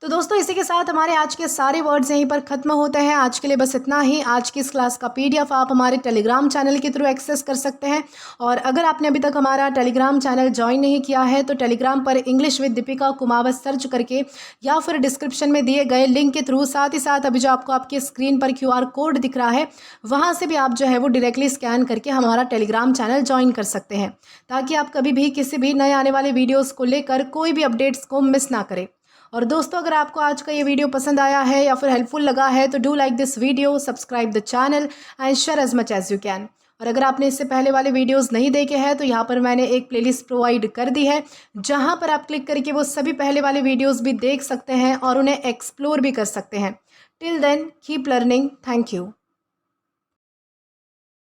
तो दोस्तों इसी के साथ हमारे आज के सारे वर्ड्स यहीं पर खत्म होते हैं। आज के लिए बस इतना ही। आज की इस क्लास का पीडीएफ आप हमारे टेलीग्राम चैनल के थ्रू एक्सेस कर सकते हैं। और अगर आपने अभी तक हमारा टेलीग्राम चैनल ज्वाइन नहीं किया है तो टेलीग्राम पर English with Deepika Kumawat search करके या फिर डिस्क्रिप्शन में दिए गए लिंक के थ्रू, साथ ही साथ अभी जो आपको आपकी स्क्रीन पर QR कोड दिख रहा है वहाँ से भी आप जो है वो डायरेक्टली स्कैन करके हमारा टेलीग्राम चैनल ज्वाइन कर सकते हैं, ताकि आप कभी भी किसी भी नए आने वाले वीडियोज़ को लेकर कोई भी अपडेट्स को मिस ना करें। और दोस्तों अगर आपको आज का ये वीडियो पसंद आया है या फिर हेल्पफुल लगा है तो do like this video, subscribe the channel and share as much as you can. और अगर आपने इससे पहले वाले वीडियोस नहीं देखे हैं तो यहाँ पर मैंने एक प्लेलिस्ट प्रोवाइड कर दी है, जहाँ पर आप क्लिक करके वो सभी पहले वाले वीडियोस भी देख सकते हैं और उन्हें एक्सप्लोर भी कर सकते हैं। Till then keep learning. Thank you.